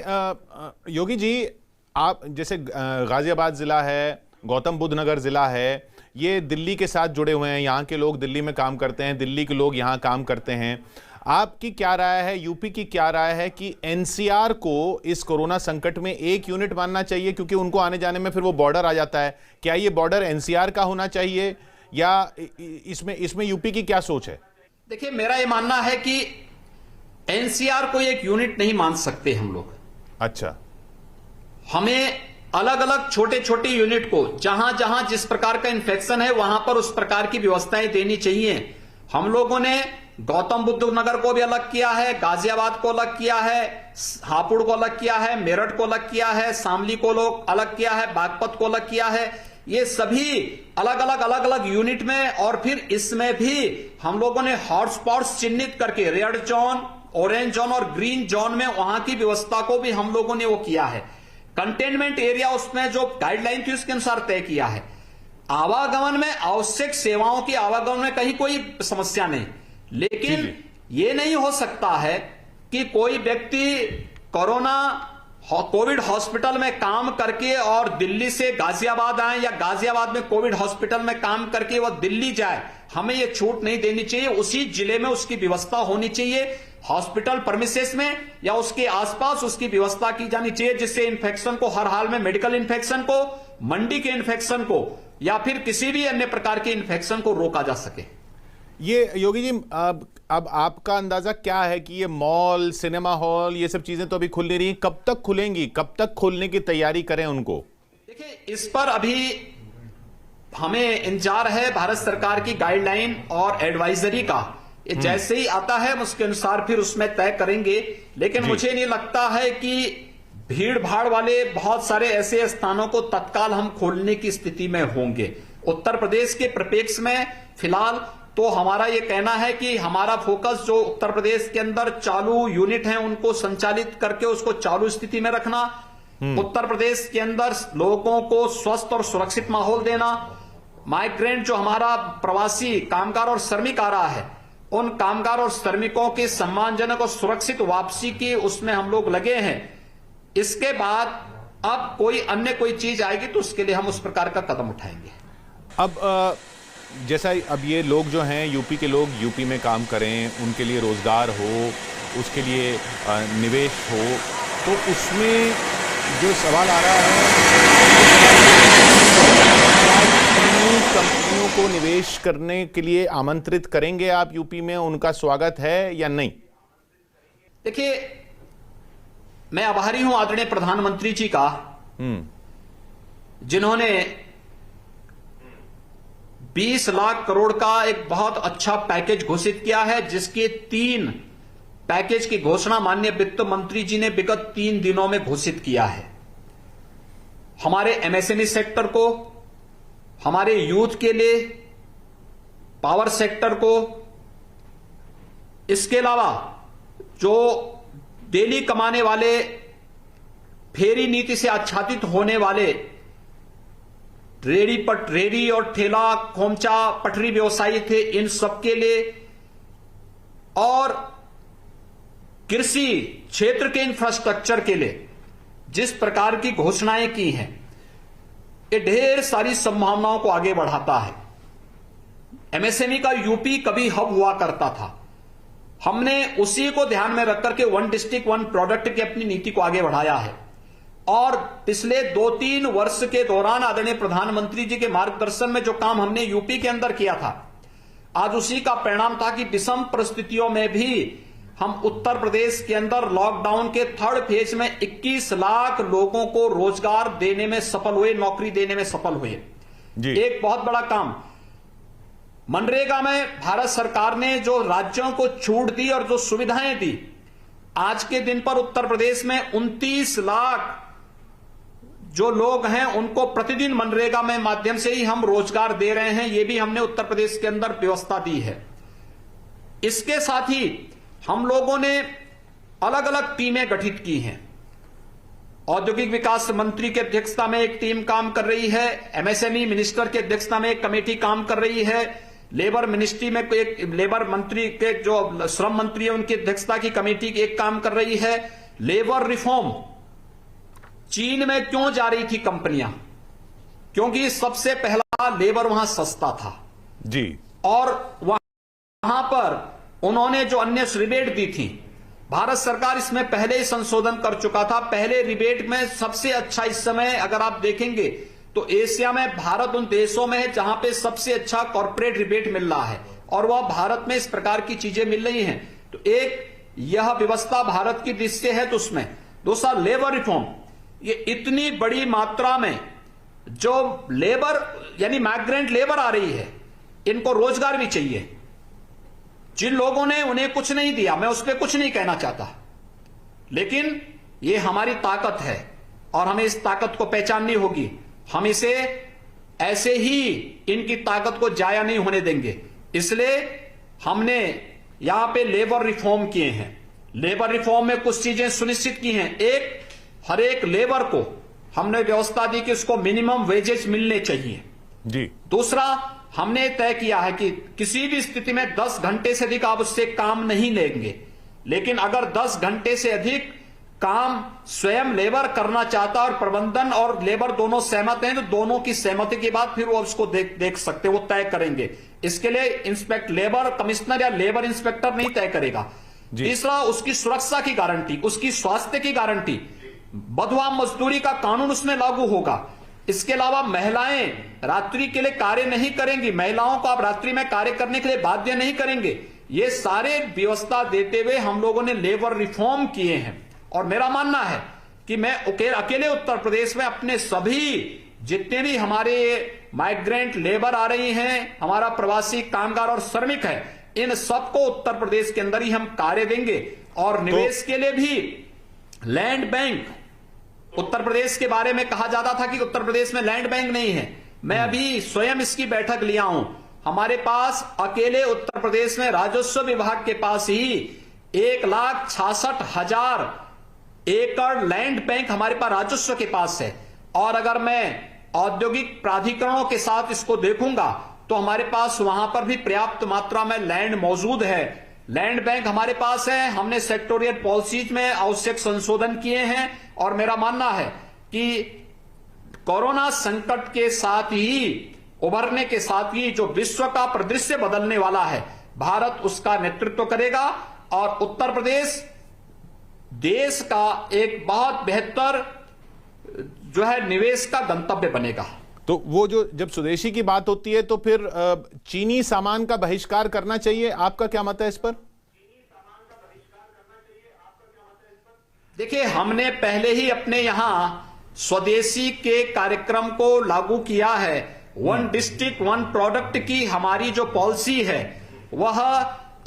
योगी जी, आप जैसे गाजियाबाद जिला है, गौतम बुद्ध नगर जिला है, ये दिल्ली के साथ जुड़े हुए हैं, यहाँ के लोग दिल्ली में काम करते हैं, दिल्ली के लोग यहाँ काम करते हैं। आपकी क्या राय है, यूपी की क्या राय है कि एनसीआर को इस कोरोना संकट में एक यूनिट मानना चाहिए, क्योंकि उनको आने जाने में फिर वो बॉर्डर आ जाता है। क्या ये बॉर्डर एनसीआर का होना चाहिए या इसमें यूपी की क्या सोच है? देखिए, मेरा ये मानना है कि एनसीआर को एक यूनिट नहीं मान सकते हम लोग। अच्छा, हमें अलग अलग छोटे छोटे यूनिट को, जहां जहां जिस प्रकार का इन्फेक्शन है वहां पर उस प्रकार की व्यवस्थाएं देनी चाहिए। हम लोगों ने गौतम बुद्ध नगर को भी अलग किया है, गाजियाबाद को अलग किया है, हापुड़ को अलग किया है, मेरठ को अलग किया है, शामली को अलग किया है, बागपत को अलग किया है। ये सभी अलग अलग यूनिट में, और फिर इसमें भी हम लोगों ने हॉटस्पॉट्स चिन्हित करके रेड जोन, ऑरेंज जोन और ग्रीन जोन में वहां की व्यवस्था को भी हम लोगों ने वो किया है। कंटेनमेंट एरिया उसमें जो गाइडलाइन थी उसके अनुसार तय किया है। आवागमन में, आवश्यक सेवाओं की आवागमन में कहीं कोई समस्या नहीं, लेकिन ये नहीं हो सकता है कि कोई व्यक्ति कोविड हॉस्पिटल में काम करके और दिल्ली से गाजियाबाद आए, या गाजियाबाद में कोविड हॉस्पिटल में काम करके वह दिल्ली जाए। हमें यह छूट नहीं देनी चाहिए। उसी जिले में उसकी व्यवस्था होनी चाहिए, हॉस्पिटल परमिसेस में या उसके आसपास उसकी व्यवस्था की जानी चाहिए, जिससे इन्फेक्शन को, हर हाल में मेडिकल इन्फेक्शन को, मंडी के इन्फेक्शन को या फिर किसी भी अन्य प्रकार के इन्फेक्शन को रोका जा सके। ये योगी जी, अब आपका अंदाजा क्या है कि ये मॉल, सिनेमा हॉल, ये सब चीजें तो अभी खुल नहीं रही, कब तक खुलेंगी, कब तक खोलने की तैयारी करें उनको? देखिए, इस पर अभी हमें इंतजार है भारत सरकार की गाइडलाइन और एडवाइजरी का। जैसे ही आता है उसके अनुसार फिर उसमें तय करेंगे। लेकिन मुझे नहीं लगता है कि भीड़ भाड़ वाले बहुत सारे ऐसे स्थानों को तत्काल हम खोलने की स्थिति में होंगे। उत्तर प्रदेश के परिप्रेक्ष्य में फिलहाल तो हमारा यह कहना है कि हमारा फोकस जो उत्तर प्रदेश के अंदर चालू यूनिट हैं उनको संचालित करके उसको चालू स्थिति में रखना, उत्तर प्रदेश के अंदर लोगों को स्वस्थ और सुरक्षित माहौल देना, माइग्रेंट जो हमारा प्रवासी कामगार और श्रमिक आ रहा है, उन कामगार और श्रमिकों की सम्मानजनक और सुरक्षित वापसी की उसमें हम लोग लगे हैं। इसके बाद अब कोई अन्य कोई चीज आएगी तो उसके लिए हम उस प्रकार का कदम उठाएंगे। अब जैसा अब ये लोग जो हैं, यूपी के लोग यूपी में काम करें, उनके लिए रोजगार हो, उसके लिए निवेश हो, तो उसमें जो सवाल आ रहा है, कंपनियों को निवेश करने के लिए आमंत्रित करेंगे आप यूपी में, उनका स्वागत है या नहीं? देखिए, मैं आभारी हूं आदरणीय प्रधानमंत्री जी का, जिन्होंने 20 लाख करोड़ का एक बहुत अच्छा पैकेज घोषित किया है, जिसके 3 पैकेज की घोषणा माननीय वित्त मंत्री जी ने विगत 3 दिनों में घोषित किया है। हमारे एमएसएमई सेक्टर को, हमारे यूथ के लिए, पावर सेक्टर को, इसके अलावा जो डेली कमाने वाले, फेरी नीति से आच्छादित होने वाले रेडी और ठेला खोमचा पटरी व्यवसायी थे, इन सबके लिए, और कृषि क्षेत्र के इंफ्रास्ट्रक्चर के लिए जिस प्रकार की घोषणाएं की हैं, ये ढेर सारी संभावनाओं को आगे बढ़ाता है। एमएसएमई का यूपी कभी हब हुआ करता था, हमने उसी को ध्यान में रख करके वन डिस्ट्रिक्ट वन प्रोडक्ट की अपनी नीति को आगे बढ़ाया है। और पिछले 2-3 वर्ष के दौरान आदरणीय प्रधानमंत्री जी के मार्गदर्शन में जो काम हमने यूपी के अंदर किया था, आज उसी का परिणाम था कि विषम परिस्थितियों में भी हम उत्तर प्रदेश के अंदर लॉकडाउन के 3rd फेज में 21 लाख लोगों को रोजगार देने में सफल हुए, नौकरी देने में सफल हुए। एक बहुत बड़ा काम मनरेगा में भारत सरकार ने जो राज्यों को छूट दी और जो सुविधाएं दी, आज के दिन पर उत्तर प्रदेश में 29 लाख जो लोग हैं उनको प्रतिदिन मनरेगा में माध्यम से ही हम रोजगार दे रहे हैं। यह भी हमने उत्तर प्रदेश के अंदर व्यवस्था दी है। इसके साथ ही हम लोगों ने अलग अलग टीमें गठित की हैं। औद्योगिक विकास मंत्री के अध्यक्षता में एक टीम काम कर रही है, एमएसएमई मिनिस्टर के अध्यक्षता में एक कमेटी काम कर रही है, लेबर मिनिस्ट्री में एक लेबर मंत्री के जो श्रम मंत्री है उनकी अध्यक्षता की कमेटी एक काम कर रही है। लेबर रिफॉर्म, चीन में क्यों जा रही थी कंपनियां? क्योंकि सबसे पहला लेबर वहां सस्ता था जी, और वहां पर उन्होंने जो अन्य रिबेट दी थी, भारत सरकार इसमें पहले ही संशोधन कर चुका था। पहले रिबेट में सबसे अच्छा इस समय अगर आप देखेंगे तो एशिया में भारत उन देशों में है जहां पे सबसे अच्छा कॉर्पोरेट रिबेट मिल रहा है, और वह भारत में इस प्रकार की चीजें मिल रही हैं। तो एक यह व्यवस्था भारत की दृष्टि से है। तो उसमें दूसरा लेबर रिफॉर्म, ये इतनी बड़ी मात्रा में जो लेबर यानी माइग्रेंट लेबर आ रही है, इनको रोजगार भी चाहिए। जिन लोगों ने उन्हें कुछ नहीं दिया, मैं उस पर कुछ नहीं कहना चाहता, लेकिन ये हमारी ताकत है और हमें इस ताकत को पहचाननी होगी। हम इसे ऐसे ही इनकी ताकत को जाया नहीं होने देंगे। इसलिए हमने यहां पे लेबर रिफॉर्म किए हैं। लेबर रिफॉर्म में कुछ चीजें सुनिश्चित की हैं। एक, हर एक लेबर को हमने व्यवस्था दी कि उसको मिनिमम वेजेस मिलने चाहिए जी। दूसरा, हमने तय किया है कि किसी भी स्थिति में 10 घंटे से अधिक आप उससे काम नहीं लेंगे, लेकिन अगर 10 घंटे से अधिक काम स्वयं लेबर करना चाहता और प्रबंधन और लेबर दोनों सहमत हैं तो दोनों की सहमति के बाद फिर वो उसको देख सकते, वो तय करेंगे। इसके लिए लेबर कमिश्नर या लेबर इंस्पेक्टर नहीं तय करेगा। तीसरा, उसकी सुरक्षा की गारंटी, उसकी स्वास्थ्य की गारंटी, बंधुआ मजदूरी का कानून उसमें लागू होगा। इसके अलावा महिलाएं रात्रि के लिए कार्य नहीं करेंगी, महिलाओं को आप रात्रि में कार्य करने के लिए बाध्य नहीं करेंगे। ये सारे व्यवस्था देते हुए हम लोगों ने लेबर रिफॉर्म किए हैं। और मेरा मानना है कि मैं अकेले उत्तर प्रदेश में अपने सभी जितने भी हमारे माइग्रेंट लेबर आ रही हैं, हमारा प्रवासी कामगार और श्रमिक है, इन सबको उत्तर प्रदेश के अंदर ही हम कार्य देंगे। और निवेश के लिए भी लैंड बैंक, उत्तर प्रदेश के बारे में कहा जाता था कि उत्तर प्रदेश में लैंड बैंक नहीं है। मैं अभी स्वयं इसकी बैठक लिया हूं। हमारे पास अकेले उत्तर प्रदेश में राजस्व विभाग के पास ही 1,66,000 एकड़ लैंड बैंक हमारे पास राजस्व के पास है। और अगर मैं औद्योगिक प्राधिकरणों के साथ इसको देखूंगा तो हमारे पास वहां पर भी पर्याप्त मात्रा में लैंड मौजूद है। लैंड बैंक हमारे पास है। हमने सेक्टोरियल पॉलिसीज में आवश्यक संशोधन किए हैं। और मेरा मानना है कि कोरोना संकट के साथ ही उभरने के साथ ही जो विश्व का परिदृश्य बदलने वाला है, भारत उसका नेतृत्व करेगा और उत्तर प्रदेश देश का एक बहुत बेहतर जो है निवेश का गंतव्य बनेगा। तो वो जो जब स्वदेशी की बात होती है तो फिर चीनी सामान का बहिष्कार करना चाहिए, आपका क्या मत है इस पर? देखिए, हमने पहले ही अपने यहां स्वदेशी के कार्यक्रम को लागू किया है। वन डिस्ट्रिक्ट वन प्रोडक्ट की हमारी जो पॉलिसी है वह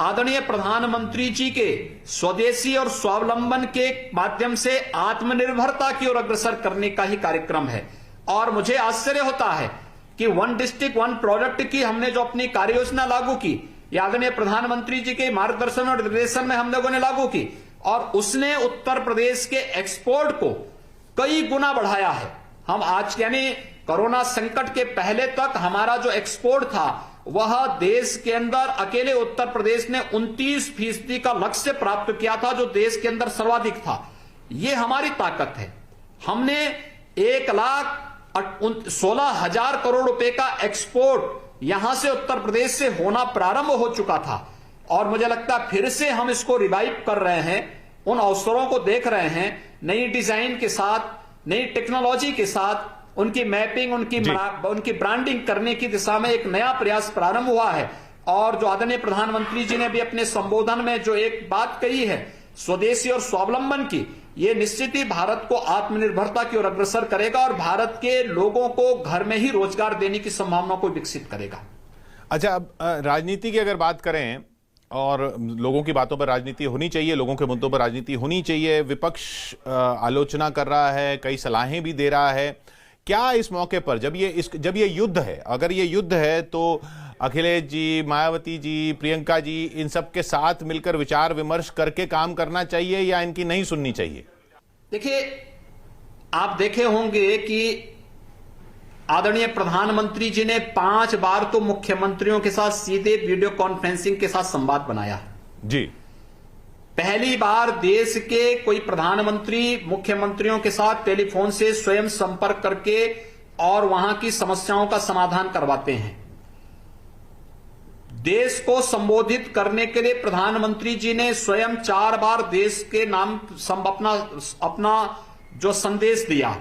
आदरणीय प्रधानमंत्री जी के स्वदेशी और स्वावलंबन के माध्यम से आत्मनिर्भरता की ओर अग्रसर करने का ही कार्यक्रम है। और मुझे आश्चर्य होता है कि वन डिस्ट्रिक्ट वन प्रोडक्ट की हमने जो अपनी कार्य योजना लागू की, ये आदरणीय प्रधानमंत्री जी के मार्गदर्शन और निर्देशन में हम लोगों ने लागू की, और उसने उत्तर प्रदेश के एक्सपोर्ट को कई गुना बढ़ाया है। हम आज यानी कोरोना संकट के पहले तक हमारा जो एक्सपोर्ट था वह देश के अंदर अकेले उत्तर प्रदेश ने 29% का लक्ष्य प्राप्त किया था, जो देश के अंदर सर्वाधिक था। यह हमारी ताकत है। हमने 1,16,000 करोड़ रुपए का एक्सपोर्ट यहां से उत्तर प्रदेश से होना प्रारंभ हो चुका था। और मुझे लगता है फिर से हम इसको रिवाइव कर रहे हैं, उन अवसरों को देख रहे हैं, नई डिजाइन के साथ, नई टेक्नोलॉजी के साथ, उनकी मैपिंग, उनकी ब्रांडिंग करने की दिशा में एक नया प्रयास प्रारंभ हुआ है। और जो आदरणीय प्रधानमंत्री जी ने भी अपने संबोधन में जो एक बात कही है स्वदेशी और स्वावलंबन की, ये निश्चित ही भारत को आत्मनिर्भरता की ओर अग्रसर करेगा और भारत के लोगों को घर में ही रोजगार देने की संभावना को विकसित करेगा। अच्छा, अब राजनीति की अगर बात करें, और लोगों की बातों पर राजनीति होनी चाहिए, लोगों के मुद्दों पर राजनीति होनी चाहिए। विपक्ष आलोचना कर रहा है, कई सलाहें भी दे रहा है। क्या इस मौके पर जब ये युद्ध है, अगर ये युद्ध है, तो अखिलेश जी, मायावती जी, प्रियंका जी, इन सब के साथ मिलकर विचार विमर्श करके काम करना चाहिए या इनकी नहीं सुननी चाहिए? देखिए, आप देखे होंगे कि आदरणीय प्रधानमंत्री जी ने 5 बार तो मुख्यमंत्रियों के साथ सीधे वीडियो कॉन्फ्रेंसिंग के साथ संवाद बनाया जी। पहली बार देश के कोई प्रधानमंत्री मुख्यमंत्रियों के साथ टेलीफोन से स्वयं संपर्क करके और वहां की समस्याओं का समाधान करवाते हैं। देश को संबोधित करने के लिए प्रधानमंत्री जी ने स्वयं 4 बार देश के नाम अपना जो संदेश दिया।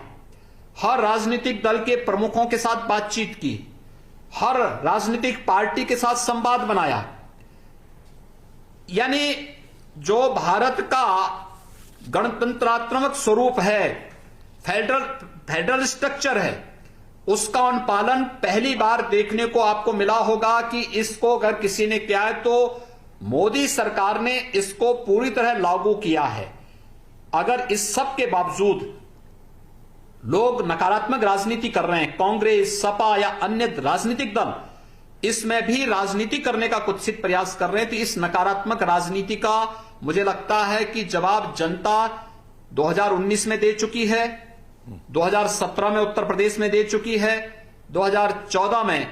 हर राजनीतिक दल के प्रमुखों के साथ बातचीत की, हर राजनीतिक पार्टी के साथ संवाद बनाया। यानी जो भारत का गणतंत्रात्मक स्वरूप है, फेडरल स्ट्रक्चर है, उसका अनुपालन पहली बार देखने को आपको मिला होगा कि इसको अगर किसी ने किया है तो मोदी सरकार ने इसको पूरी तरह लागू किया है। अगर इस सब के बावजूद लोग नकारात्मक राजनीति कर रहे हैं, कांग्रेस, सपा या अन्य राजनीतिक दल इसमें भी राजनीति करने का कुत्सित प्रयास कर रहे हैं, तो इस नकारात्मक राजनीति का मुझे लगता है कि जवाब जनता 2019 में दे चुकी है, 2017 में उत्तर प्रदेश में दे चुकी है, 2014 में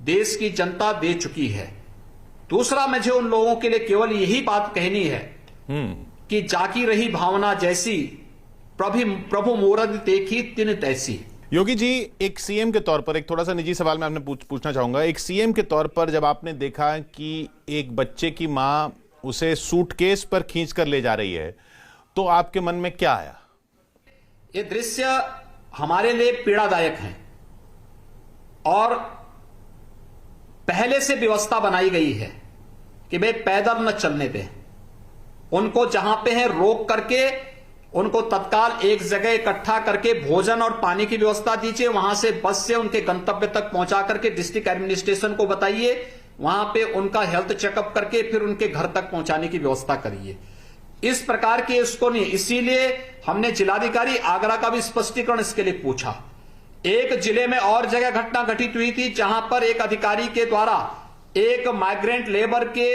देश की जनता दे चुकी है। दूसरा, मुझे उन लोगों के लिए केवल यही बात कहनी है कि जाकी रही भावना जैसी, प्रभु मूरत देखी तिन तैसी। योगी जी, एक सीएम के तौर पर एक थोड़ा सा निजी सवाल मैं आपने पूछना चाहूंगा। एक सीएम के तौर पर जब आपने देखा कि एक बच्चे की मां उसे सूटकेस पर खींचकर ले जा रही है, तो आपके मन में क्या आया? ये दृश्य हमारे लिए पीड़ादायक है और पहले से व्यवस्था बनाई गई है कि वे पैदल न चलने दें, उनको जहां पे है रोक करके उनको तत्काल एक जगह इकट्ठा करके भोजन और पानी की व्यवस्था दीजिए, वहां से बस से उनके गंतव्य तक पहुंचा करके डिस्ट्रिक्ट एडमिनिस्ट्रेशन को बताइए, वहां पे उनका हेल्थ चेकअप करके फिर उनके घर तक पहुंचाने की व्यवस्था करिए। इस प्रकार के इसको नहीं, इसीलिए हमने जिलाधिकारी आगरा का भी स्पष्टीकरण इसके लिए पूछा। एक जिले में और जगह घटना घटित हुई थी जहां पर एक अधिकारी के द्वारा एक माइग्रेंट लेबर के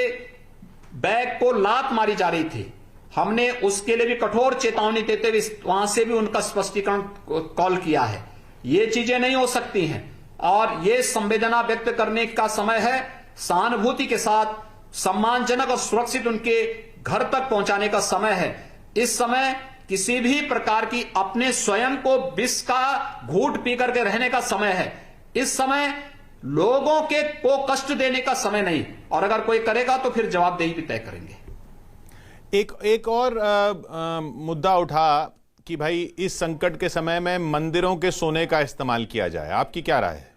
बैग को लात मारी जा रही थी। हमने उसके लिए भी कठोर चेतावनी देते हुए वहां से भी उनका स्पष्टीकरण कॉल किया है। ये चीजें नहीं हो सकती हैं और ये संवेदना व्यक्त करने का समय है, सहानुभूति के साथ सम्मानजनक और सुरक्षित उनके घर तक पहुंचाने का समय है। इस समय किसी भी प्रकार की अपने स्वयं को विष का घूंट पी करके रहने का समय है। इस समय लोगों के को कष्ट देने का समय नहीं, और अगर कोई करेगा तो फिर जवाबदेही भी तय करेंगे। एक और मुद्दा उठा कि भाई इस संकट के समय में मंदिरों के सोने का इस्तेमाल किया जाए, आपकी क्या राय है?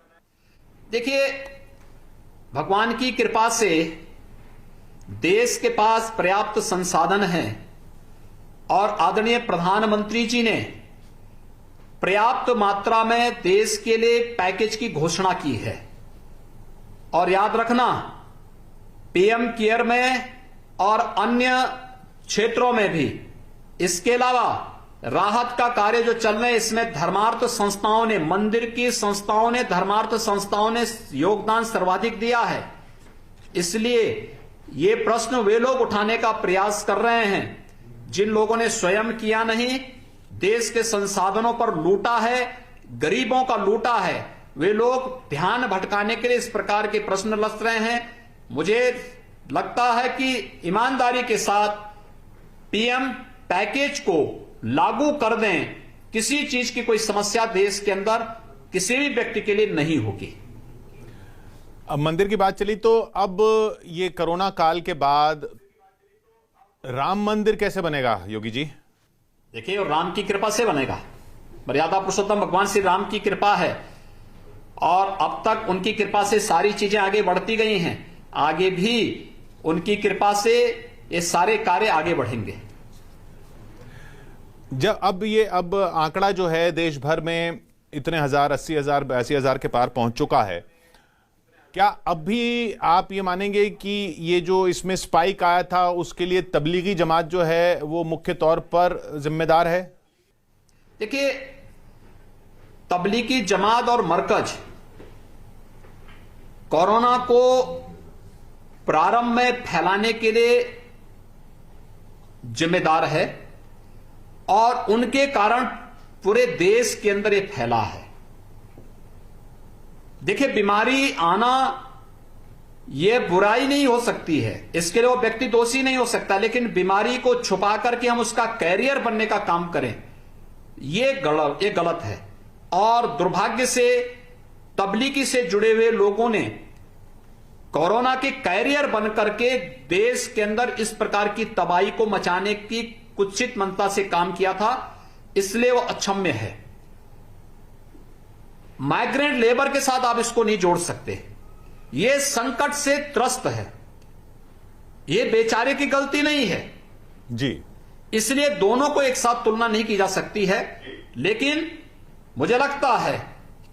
देखिए, भगवान की कृपा से देश के पास पर्याप्त संसाधन हैं और आदरणीय प्रधानमंत्री जी ने पर्याप्त मात्रा में देश के लिए पैकेज की घोषणा की है। और याद रखना, पीएम केयर में और अन्य क्षेत्रों में भी इसके अलावा राहत का कार्य जो चल रहे हैं, इसमें धर्मार्थ संस्थाओं ने, मंदिर की संस्थाओं ने, धर्मार्थ संस्थाओं ने योगदान सर्वाधिक दिया है। इसलिए ये प्रश्न वे लोग उठाने का प्रयास कर रहे हैं जिन लोगों ने स्वयं किया नहीं, देश के संसाधनों पर लूटा है, गरीबों का लूटा है। वे लोग ध्यान भटकाने के लिए इस प्रकार के प्रश्न लग रहे हैं। मुझे लगता है कि ईमानदारी के साथ पीएम पैकेज को लागू कर दें, किसी चीज की कोई समस्या देश के अंदर किसी भी व्यक्ति के लिए नहीं होगी। अब मंदिर की बात चली तो अब ये कोरोना काल के बाद राम मंदिर कैसे बनेगा योगी जी? देखिए, और राम की कृपा से बनेगा। मर्यादा पुरुषोत्तम भगवान श्री राम की कृपा है और अब तक उनकी कृपा से सारी चीजें आगे बढ़ती गई हैं। आगे भी उनकी कृपा से ये सारे कार्य आगे बढ़ेंगे। जब अब आंकड़ा जो है देश भर में इतने हजार, 80,000, 82,000 के पार पहुंच चुका है, क्या अब भी आप ये मानेंगे कि ये जो इसमें स्पाइक आया था उसके लिए तबलीगी जमात जो है वो मुख्य तौर पर जिम्मेदार है? देखिए, तबलीगी जमात और मरकज कोरोना को प्रारंभ में फैलाने के लिए जिम्मेदार है और उनके कारण पूरे देश के अंदर ये फैला है। देखिए, बीमारी आना यह बुराई नहीं हो सकती है, इसके लिए वो व्यक्ति दोषी नहीं हो सकता, लेकिन बीमारी को छुपा करके हम उसका कैरियर बनने का काम करें, ये गलत है। और दुर्भाग्य से तबलीगी से जुड़े हुए लोगों ने कोरोना के कैरियर बन करके देश के अंदर इस प्रकार की तबाही को मचाने की कुत्सित मनता से काम किया था, इसलिए वो अक्षम्य है। माइग्रेंट लेबर के साथ आप इसको नहीं जोड़ सकते। ये संकट से त्रस्त है, ये बेचारे की गलती नहीं है जी, इसलिए दोनों को एक साथ तुलना नहीं की जा सकती है। लेकिन मुझे लगता है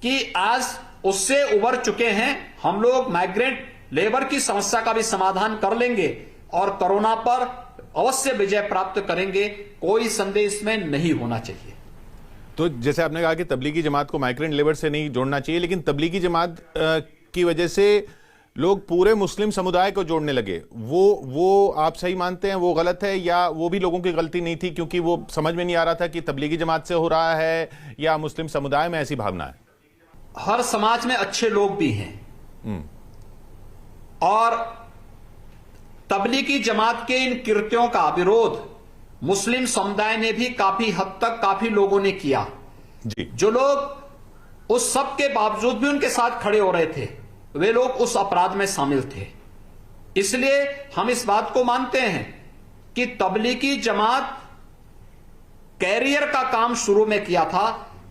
कि आज उससे उबर चुके हैं हम लोग। माइग्रेंट लेबर की समस्या का भी समाधान कर लेंगे और कोरोना पर अवश्य विजय प्राप्त करेंगे, कोई संदेह इसमें नहीं होना चाहिए। तो जैसे आपने कहा कि तबलीगी जमात को माइग्रेंट लेबर से नहीं जोड़ना चाहिए, लेकिन तबलीगी जमात की वजह से लोग पूरे मुस्लिम समुदाय को जोड़ने लगे, वो आप सही मानते हैं वो गलत है, या वो भी लोगों की गलती नहीं थी क्योंकि वो समझ में नहीं आ रहा था कि तबलीगी जमात से हो रहा है या मुस्लिम समुदाय में ऐसी भावना है? हर समाज में अच्छे लोग भी हैं और तबलीगी जमात के इन कृत्यों का विरोध मुस्लिम समुदाय ने भी काफी हद तक काफी लोगों ने किया जी। जो लोग उस सब के बावजूद भी उनके साथ खड़े हो रहे थे, वे लोग उस अपराध में शामिल थे। इसलिए हम इस बात को मानते हैं कि तबलीगी जमात कैरियर का काम शुरू में किया था,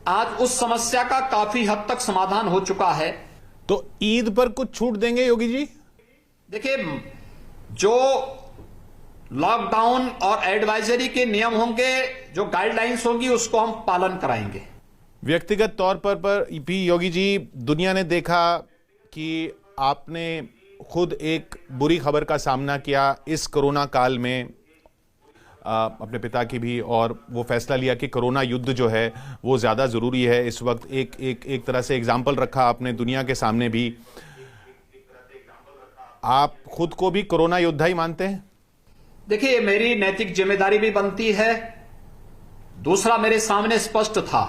आज उस समस्या का काफी हद तक समाधान हो चुका है। तो ईद पर कुछ छूट देंगे योगी जी? देखिए, जो लॉकडाउन और एडवाइजरी के नियम होंगे, जो गाइडलाइंस होंगी, उसको हम पालन कराएंगे। व्यक्तिगत तौर पर भी योगी जी, दुनिया ने देखा कि आपने खुद एक बुरी खबर का सामना किया इस कोरोना काल में, अपने पिता की भी, और वो फैसला लिया कि कोरोना युद्ध जो है वो ज़्यादा ज़रूरी है इस वक्त। एक तरह से एग्जाम्पल रखा आपने दुनिया के सामने भी। आप खुद को भी कोरोना योद्धा ही मानते हैं? देखिए, मेरी नैतिक जिम्मेदारी भी बनती है। दूसरा, मेरे सामने स्पष्ट था,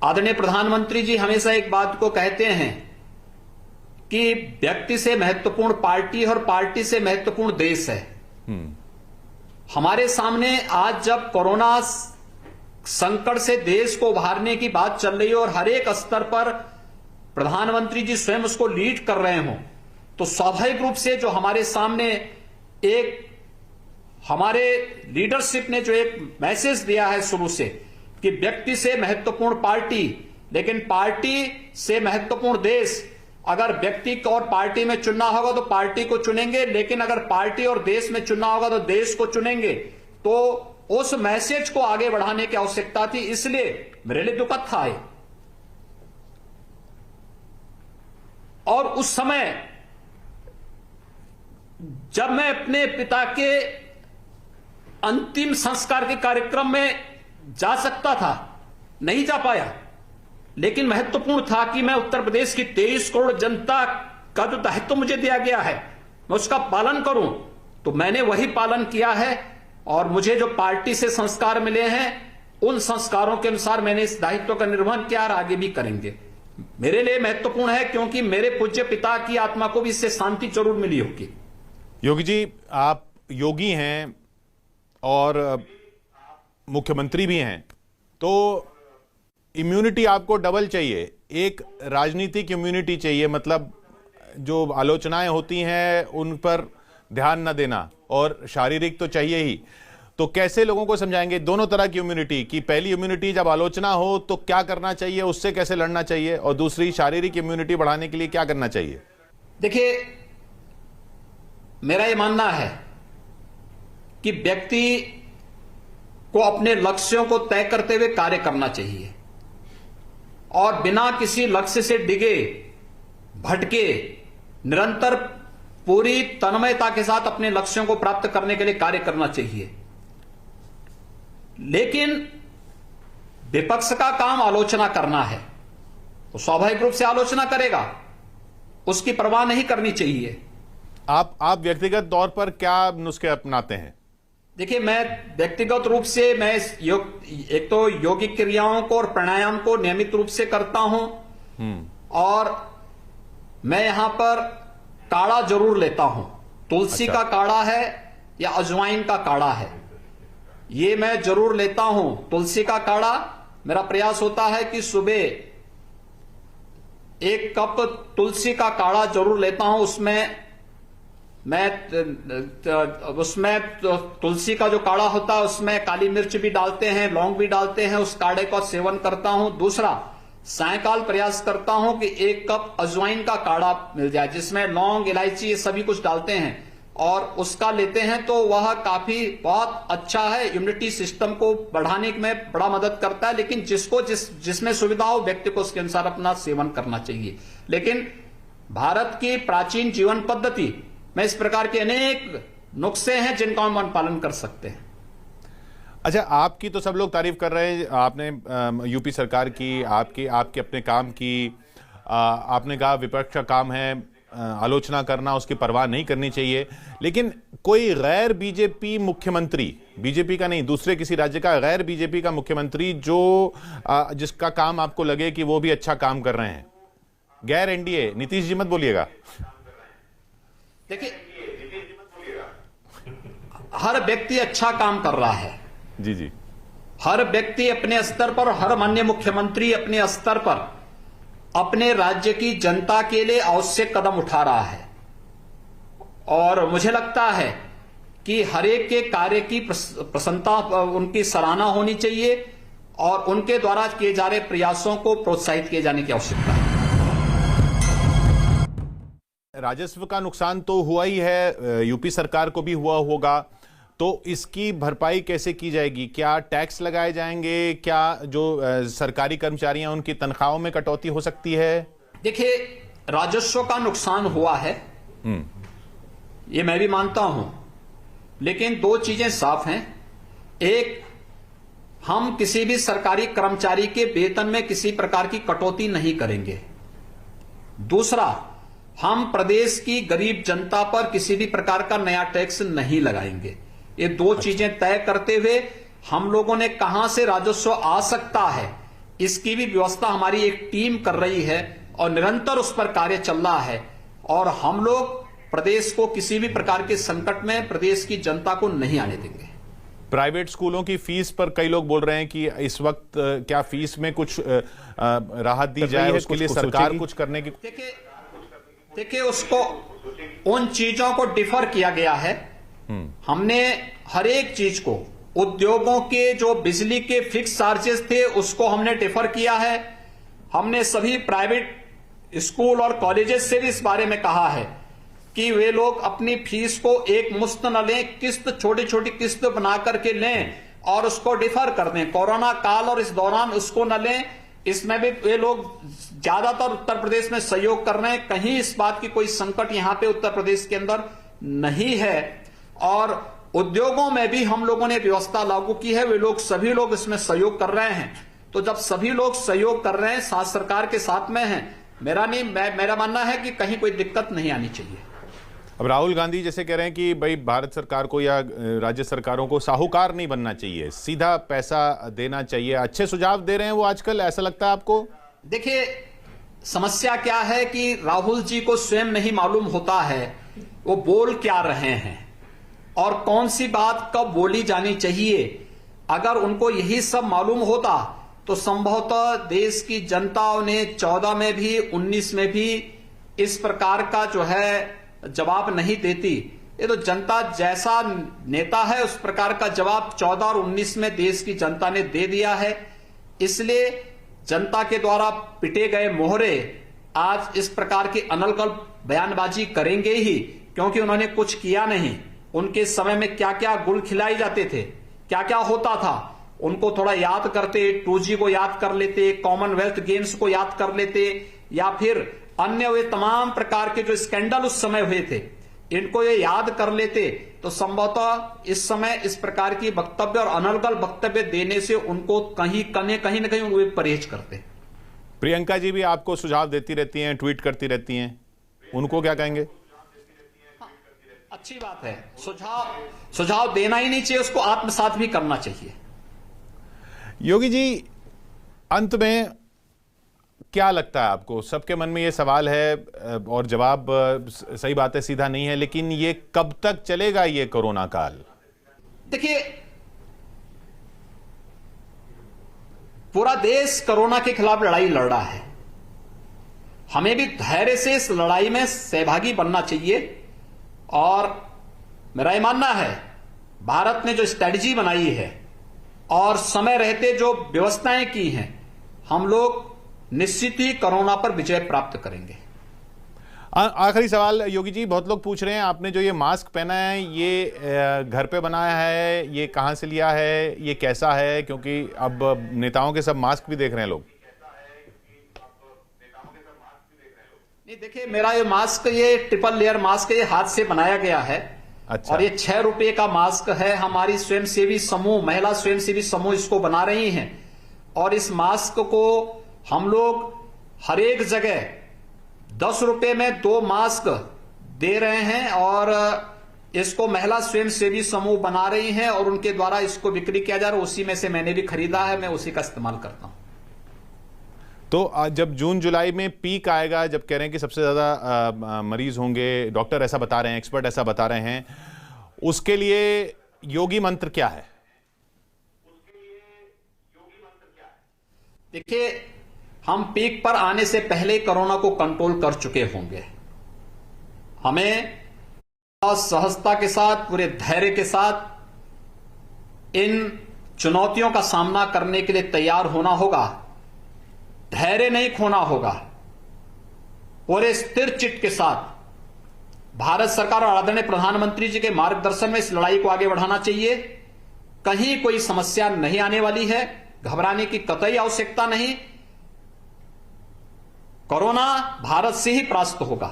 आदरणीय प्रधानमंत्री जी हमेशा एक बात को कहते हैं कि व्यक्ति से महत्वपूर्ण पार्टी और पार्टी से महत्वपूर्ण देश है। हमारे सामने आज जब कोरोना संकट से देश को उभारने की बात चल रही है और हर एक स्तर पर प्रधानमंत्री जी स्वयं उसको लीड कर रहे हों, तो स्वाभाविक रूप से जो हमारे सामने एक हमारे लीडरशिप ने जो एक मैसेज दिया है शुरू से कि व्यक्ति से महत्वपूर्ण पार्टी, लेकिन पार्टी से महत्वपूर्ण देश। अगर व्यक्ति को और पार्टी में चुनना होगा तो पार्टी को चुनेंगे, लेकिन अगर पार्टी और देश में चुनना होगा तो देश को चुनेंगे। तो उस मैसेज को आगे बढ़ाने की आवश्यकता थी, इसलिए मेरे लिए दुखद था ये। और उस समय जब मैं अपने पिता के अंतिम संस्कार के कार्यक्रम में जा सकता था, नहीं जा पाया, लेकिन महत्वपूर्ण था कि मैं उत्तर प्रदेश की 23 करोड़ जनता का जो दायित्व मुझे दिया गया है मैं उसका पालन करूं, तो मैंने वही पालन किया है। और मुझे जो पार्टी से संस्कार मिले हैं उन संस्कारों के अनुसार मैंने इस दायित्व का निर्वहन किया और आगे भी करेंगे। मेरे लिए महत्वपूर्ण है क्योंकि मेरे पूज्य पिता की आत्मा को भी इससे शांति जरूर मिली होगी। योगी जी, आप योगी हैं और मुख्यमंत्री भी हैं, तो इम्यूनिटी आपको डबल चाहिए। एक राजनीतिक इम्यूनिटी चाहिए, मतलब जो आलोचनाएं होती हैं उन पर ध्यान न देना, और शारीरिक तो चाहिए ही, तो कैसे लोगों को समझाएंगे दोनों तरह की इम्यूनिटी की? पहली इम्यूनिटी जब आलोचना हो तो क्या करना चाहिए, उससे कैसे लड़ना चाहिए, और दूसरी शारीरिक इम्यूनिटी बढ़ाने के लिए क्या करना चाहिए? देखिए, मेरा यह मानना है कि व्यक्ति को अपने लक्ष्यों को तय करते हुए कार्य करना चाहिए और बिना किसी लक्ष्य से डिगे भटके निरंतर पूरी तन्मयता के साथ अपने लक्ष्यों को प्राप्त करने के लिए कार्य करना चाहिए। लेकिन विपक्ष का काम आलोचना करना है तो स्वाभाविक रूप से आलोचना करेगा, उसकी परवाह नहीं करनी चाहिए। आप व्यक्तिगत तौर पर क्या नुस्खे अपनाते हैं? देखिए, मैं व्यक्तिगत रूप से मैं एक तो योगिक क्रियाओं को और प्राणायाम को नियमित रूप से करता हूं, और मैं यहां पर काढ़ा जरूर लेता हूं। तुलसी का काढ़ा है या अजवाइन का काढ़ा है, ये मैं जरूर लेता हूं। तुलसी का काढ़ा, मेरा प्रयास होता है कि सुबह 1 कप तुलसी का काढ़ा जरूर लेता हूं। उसमें तुलसी का जो काढ़ा होता है उसमें काली मिर्च भी डालते हैं, लौंग भी डालते हैं, उस काढ़े का सेवन करता हूं। दूसरा, सायकाल प्रयास करता हूं कि 1 कप अजवाइन का काढ़ा मिल जाए जिसमें लौंग, इलायची, ये सभी कुछ डालते हैं, और उसका लेते हैं तो वह काफी बहुत अच्छा है, इम्यूनिटी सिस्टम को बढ़ाने में बड़ा मदद करता है। लेकिन जिसमें सुविधा हो व्यक्ति को उसके अनुसार अपना सेवन करना चाहिए। लेकिन भारत की प्राचीन जीवन पद्धति में इस प्रकार के अनेक नुस्खे हैं जिनका हम पालन कर सकते हैं। अच्छा, आपकी तो सब लोग तारीफ कर रहे हैं, आपने यूपी सरकार की, आपके अपने काम की। आपने कहा विपक्ष का काम है आलोचना करना, उसकी परवाह नहीं करनी चाहिए। लेकिन कोई गैर बीजेपी मुख्यमंत्री, बीजेपी का नहीं, दूसरे किसी राज्य का गैर बीजेपी का मुख्यमंत्री जो जिसका काम आपको लगे कि वो भी अच्छा काम कर रहे हैं, गैर एनडीए, नीतीश जी मत बोलिएगा। देखिए, हर व्यक्ति अच्छा काम कर रहा है। जी जी, हर व्यक्ति अपने स्तर पर, हर माननीय मुख्यमंत्री अपने स्तर पर अपने राज्य की जनता के लिए आवश्यक कदम उठा रहा है, और मुझे लगता है कि हर एक के कार्य की प्रशंसा, उनकी सराहना होनी चाहिए और उनके द्वारा किए जा रहे प्रयासों को प्रोत्साहित किए जाने की आवश्यकता है। राजस्व का नुकसान तो हुआ ही है, यूपी सरकार को भी हुआ होगा, तो इसकी भरपाई कैसे की जाएगी? क्या टैक्स लगाए जाएंगे? क्या जो सरकारी कर्मचारी हैं उनकी तनख्वाहों में कटौती हो सकती है? देखिए, राजस्व का नुकसान हुआ है, ये मैं भी मानता हूं, लेकिन 2 चीजें साफ हैं। एक, हम किसी भी सरकारी कर्मचारी के वेतन में किसी प्रकार की कटौती नहीं करेंगे। दूसरा, हम प्रदेश की गरीब जनता पर किसी भी प्रकार का नया टैक्स नहीं लगाएंगे। ये 2 चीजें तय करते हुए हम लोगों ने कहां से राजस्व आ सकता है इसकी भी व्यवस्था हमारी एक टीम कर रही है और निरंतर उस पर कार्य चल रहा है, और हम लोग प्रदेश को किसी भी प्रकार के संकट में प्रदेश की जनता को नहीं आने देंगे। प्राइवेट स्कूलों की फीस पर कई लोग बोल रहे हैं कि इस वक्त क्या फीस में कुछ राहत दी जाए, उसके लिए सरकार कुछ करने की। देखिए, उसको उन चीजों को डिफर किया गया है। हमने हर एक चीज को, उद्योगों के जो बिजली के फिक्स चार्जेस थे उसको हमने डिफर किया है। हमने सभी प्राइवेट स्कूल और कॉलेजेस से भी इस बारे में कहा है कि वे लोग अपनी फीस को एक मुश्त न लें, किस्त, छोटी छोटी किस्त बना करके लें और उसको डिफर कर दें। कोरोना काल और इस दौरान उसको न लें, इसमें भी वे लोग ज्यादातर उत्तर प्रदेश में सहयोग कर रहे हैं। कहीं इस बात की कोई संकट यहां पे उत्तर प्रदेश के अंदर नहीं है, और उद्योगों में भी हम लोगों ने व्यवस्था लागू की है, वे लोग सभी लोग इसमें सहयोग कर रहे हैं। तो जब सभी लोग सहयोग कर रहे हैं, साथ सरकार के साथ में हैं, मेरा मानना है कि कहीं कोई दिक्कत नहीं आनी चाहिए। अब राहुल गांधी जैसे कह रहे हैं कि भाई भारत सरकार को या राज्य सरकारों को साहूकार नहीं बनना चाहिए, सीधा पैसा देना चाहिए, अच्छे सुझाव दे रहे हैं वो आजकल, ऐसा लगता है आपको? देखिए, समस्या क्या है कि राहुल जी को स्वयं नहीं मालूम होता है वो बोल क्या रहे हैं और कौन सी बात कब बोली जानी चाहिए। अगर उनको यही सब मालूम होता तो संभवतः देश की जनता ने 14 में भी, 19 में भी इस प्रकार का जो है जवाब नहीं देती। ये तो जनता जैसा नेता है उस प्रकार का जवाब 14 और 19 में देश की जनता ने दे दिया है। इसलिए जनता के द्वारा पिटे गए मोहरे आज इस प्रकार की अनलगढ़ बयानबाजी करेंगे ही, क्योंकि उन्होंने कुछ किया नहीं। उनके समय में क्या क्या गुल खिलाए जाते थे, क्या क्या होता था, उनको थोड़ा याद करते, 2G को याद कर लेते, कॉमनवेल्थ गेम्स को याद कर लेते, या फिर अन्य वे तमाम प्रकार के जो स्कैंडल उस समय हुए थे इनको ये याद कर लेते तो संभवतः इस समय इस प्रकार की वक्तव्य और अनर्गल वक्तव्य देने से उनको कहीं न कहीं वे परहेज करते। प्रियंका जी भी आपको सुझाव देती रहती हैं, ट्वीट करती रहती हैं, उनको क्या कहेंगे? अच्छी बात है, सुझाव देना ही नहीं चाहिए, उसको आत्मसात भी करना चाहिए। योगी जी, अंत में क्या लगता है आपको? सबके मन में ये सवाल है और जवाब सही बात है सीधा नहीं है, लेकिन ये कब तक चलेगा ये कोरोना काल? देखिए, पूरा देश कोरोना के खिलाफ लड़ाई लड़ रहा है। हमें भी धैर्य से इस लड़ाई में सहभागी बनना चाहिए। और मेरा यह मानना है भारत ने जो स्ट्रेटजी बनाई है और समय रहते जो व्यवस्थाएं की हैं, हम लोग निश्चित ही कोरोना पर विजय प्राप्त करेंगे। आखिरी सवाल योगी जी, बहुत लोग पूछ रहे हैं आपने जो ये मास्क पहना है ये घर पे बनाया है, ये कहां से लिया है, ये कैसा है? क्योंकि अब नेताओं के सब मास्क भी देख रहे हैं लोग। नहीं, देखिए, मेरा ये मास्क, ये ट्रिपल लेयर मास्क, ये हाथ से बनाया गया है। अच्छा। और ये 6 रुपए का मास्क है। हमारी स्वयंसेवी समूह, महिला स्वयंसेवी समूह इसको बना रही हैं। और इस मास्क को हम लोग हर एक जगह 10 रुपए में 2 मास्क दे रहे हैं और इसको महिला स्वयंसेवी समूह बना रही हैं और उनके द्वारा इसको बिक्री किया जा रहा है। उसी में से मैंने भी खरीदा है, मैं उसी का इस्तेमाल करता हूं। तो जब जून जुलाई में पीक आएगा, जब कह रहे हैं कि सबसे ज्यादा मरीज होंगे, डॉक्टर ऐसा बता रहे हैं, एक्सपर्ट ऐसा बता रहे हैं, उसके लिए योगी मंत्र क्या है? देखिए, हम पीक पर आने से पहले कोरोना को कंट्रोल कर चुके होंगे। हमें सहजता के साथ, पूरे धैर्य के साथ इन चुनौतियों का सामना करने के लिए तैयार होना होगा। धैर्य नहीं खोना होगा। पूरे स्थिर चित्त के साथ भारत सरकार और आदरणीय प्रधानमंत्री जी के मार्गदर्शन में इस लड़ाई को आगे बढ़ाना चाहिए। कहीं कोई समस्या नहीं आने वाली है, घबराने की कतई आवश्यकता नहीं। कोरोना भारत से ही परास्त होगा।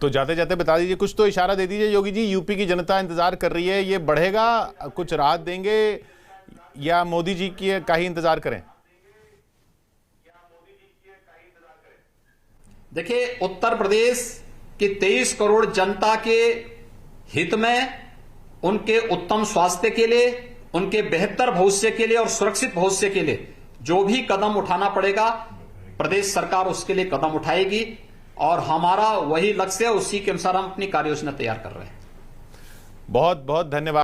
तो जाते जाते बता दीजिए, कुछ तो इशारा दे दीजिए योगी जी। यूपी की जनता इंतजार कर रही है, ये बढ़ेगा, कुछ राहत देंगे या मोदी जी की का ही इंतजार करें? देखिए, उत्तर प्रदेश की 23 करोड़ जनता के हित में, उनके उत्तम स्वास्थ्य के लिए, उनके बेहतर भविष्य के लिए और सुरक्षित भविष्य के लिए जो भी कदम उठाना पड़ेगा, प्रदेश सरकार उसके लिए कदम उठाएगी और हमारा वही लक्ष्य है। उसी के अनुसार हम अपनी कार्य योजना तैयार कर रहे हैं। बहुत बहुत धन्यवाद।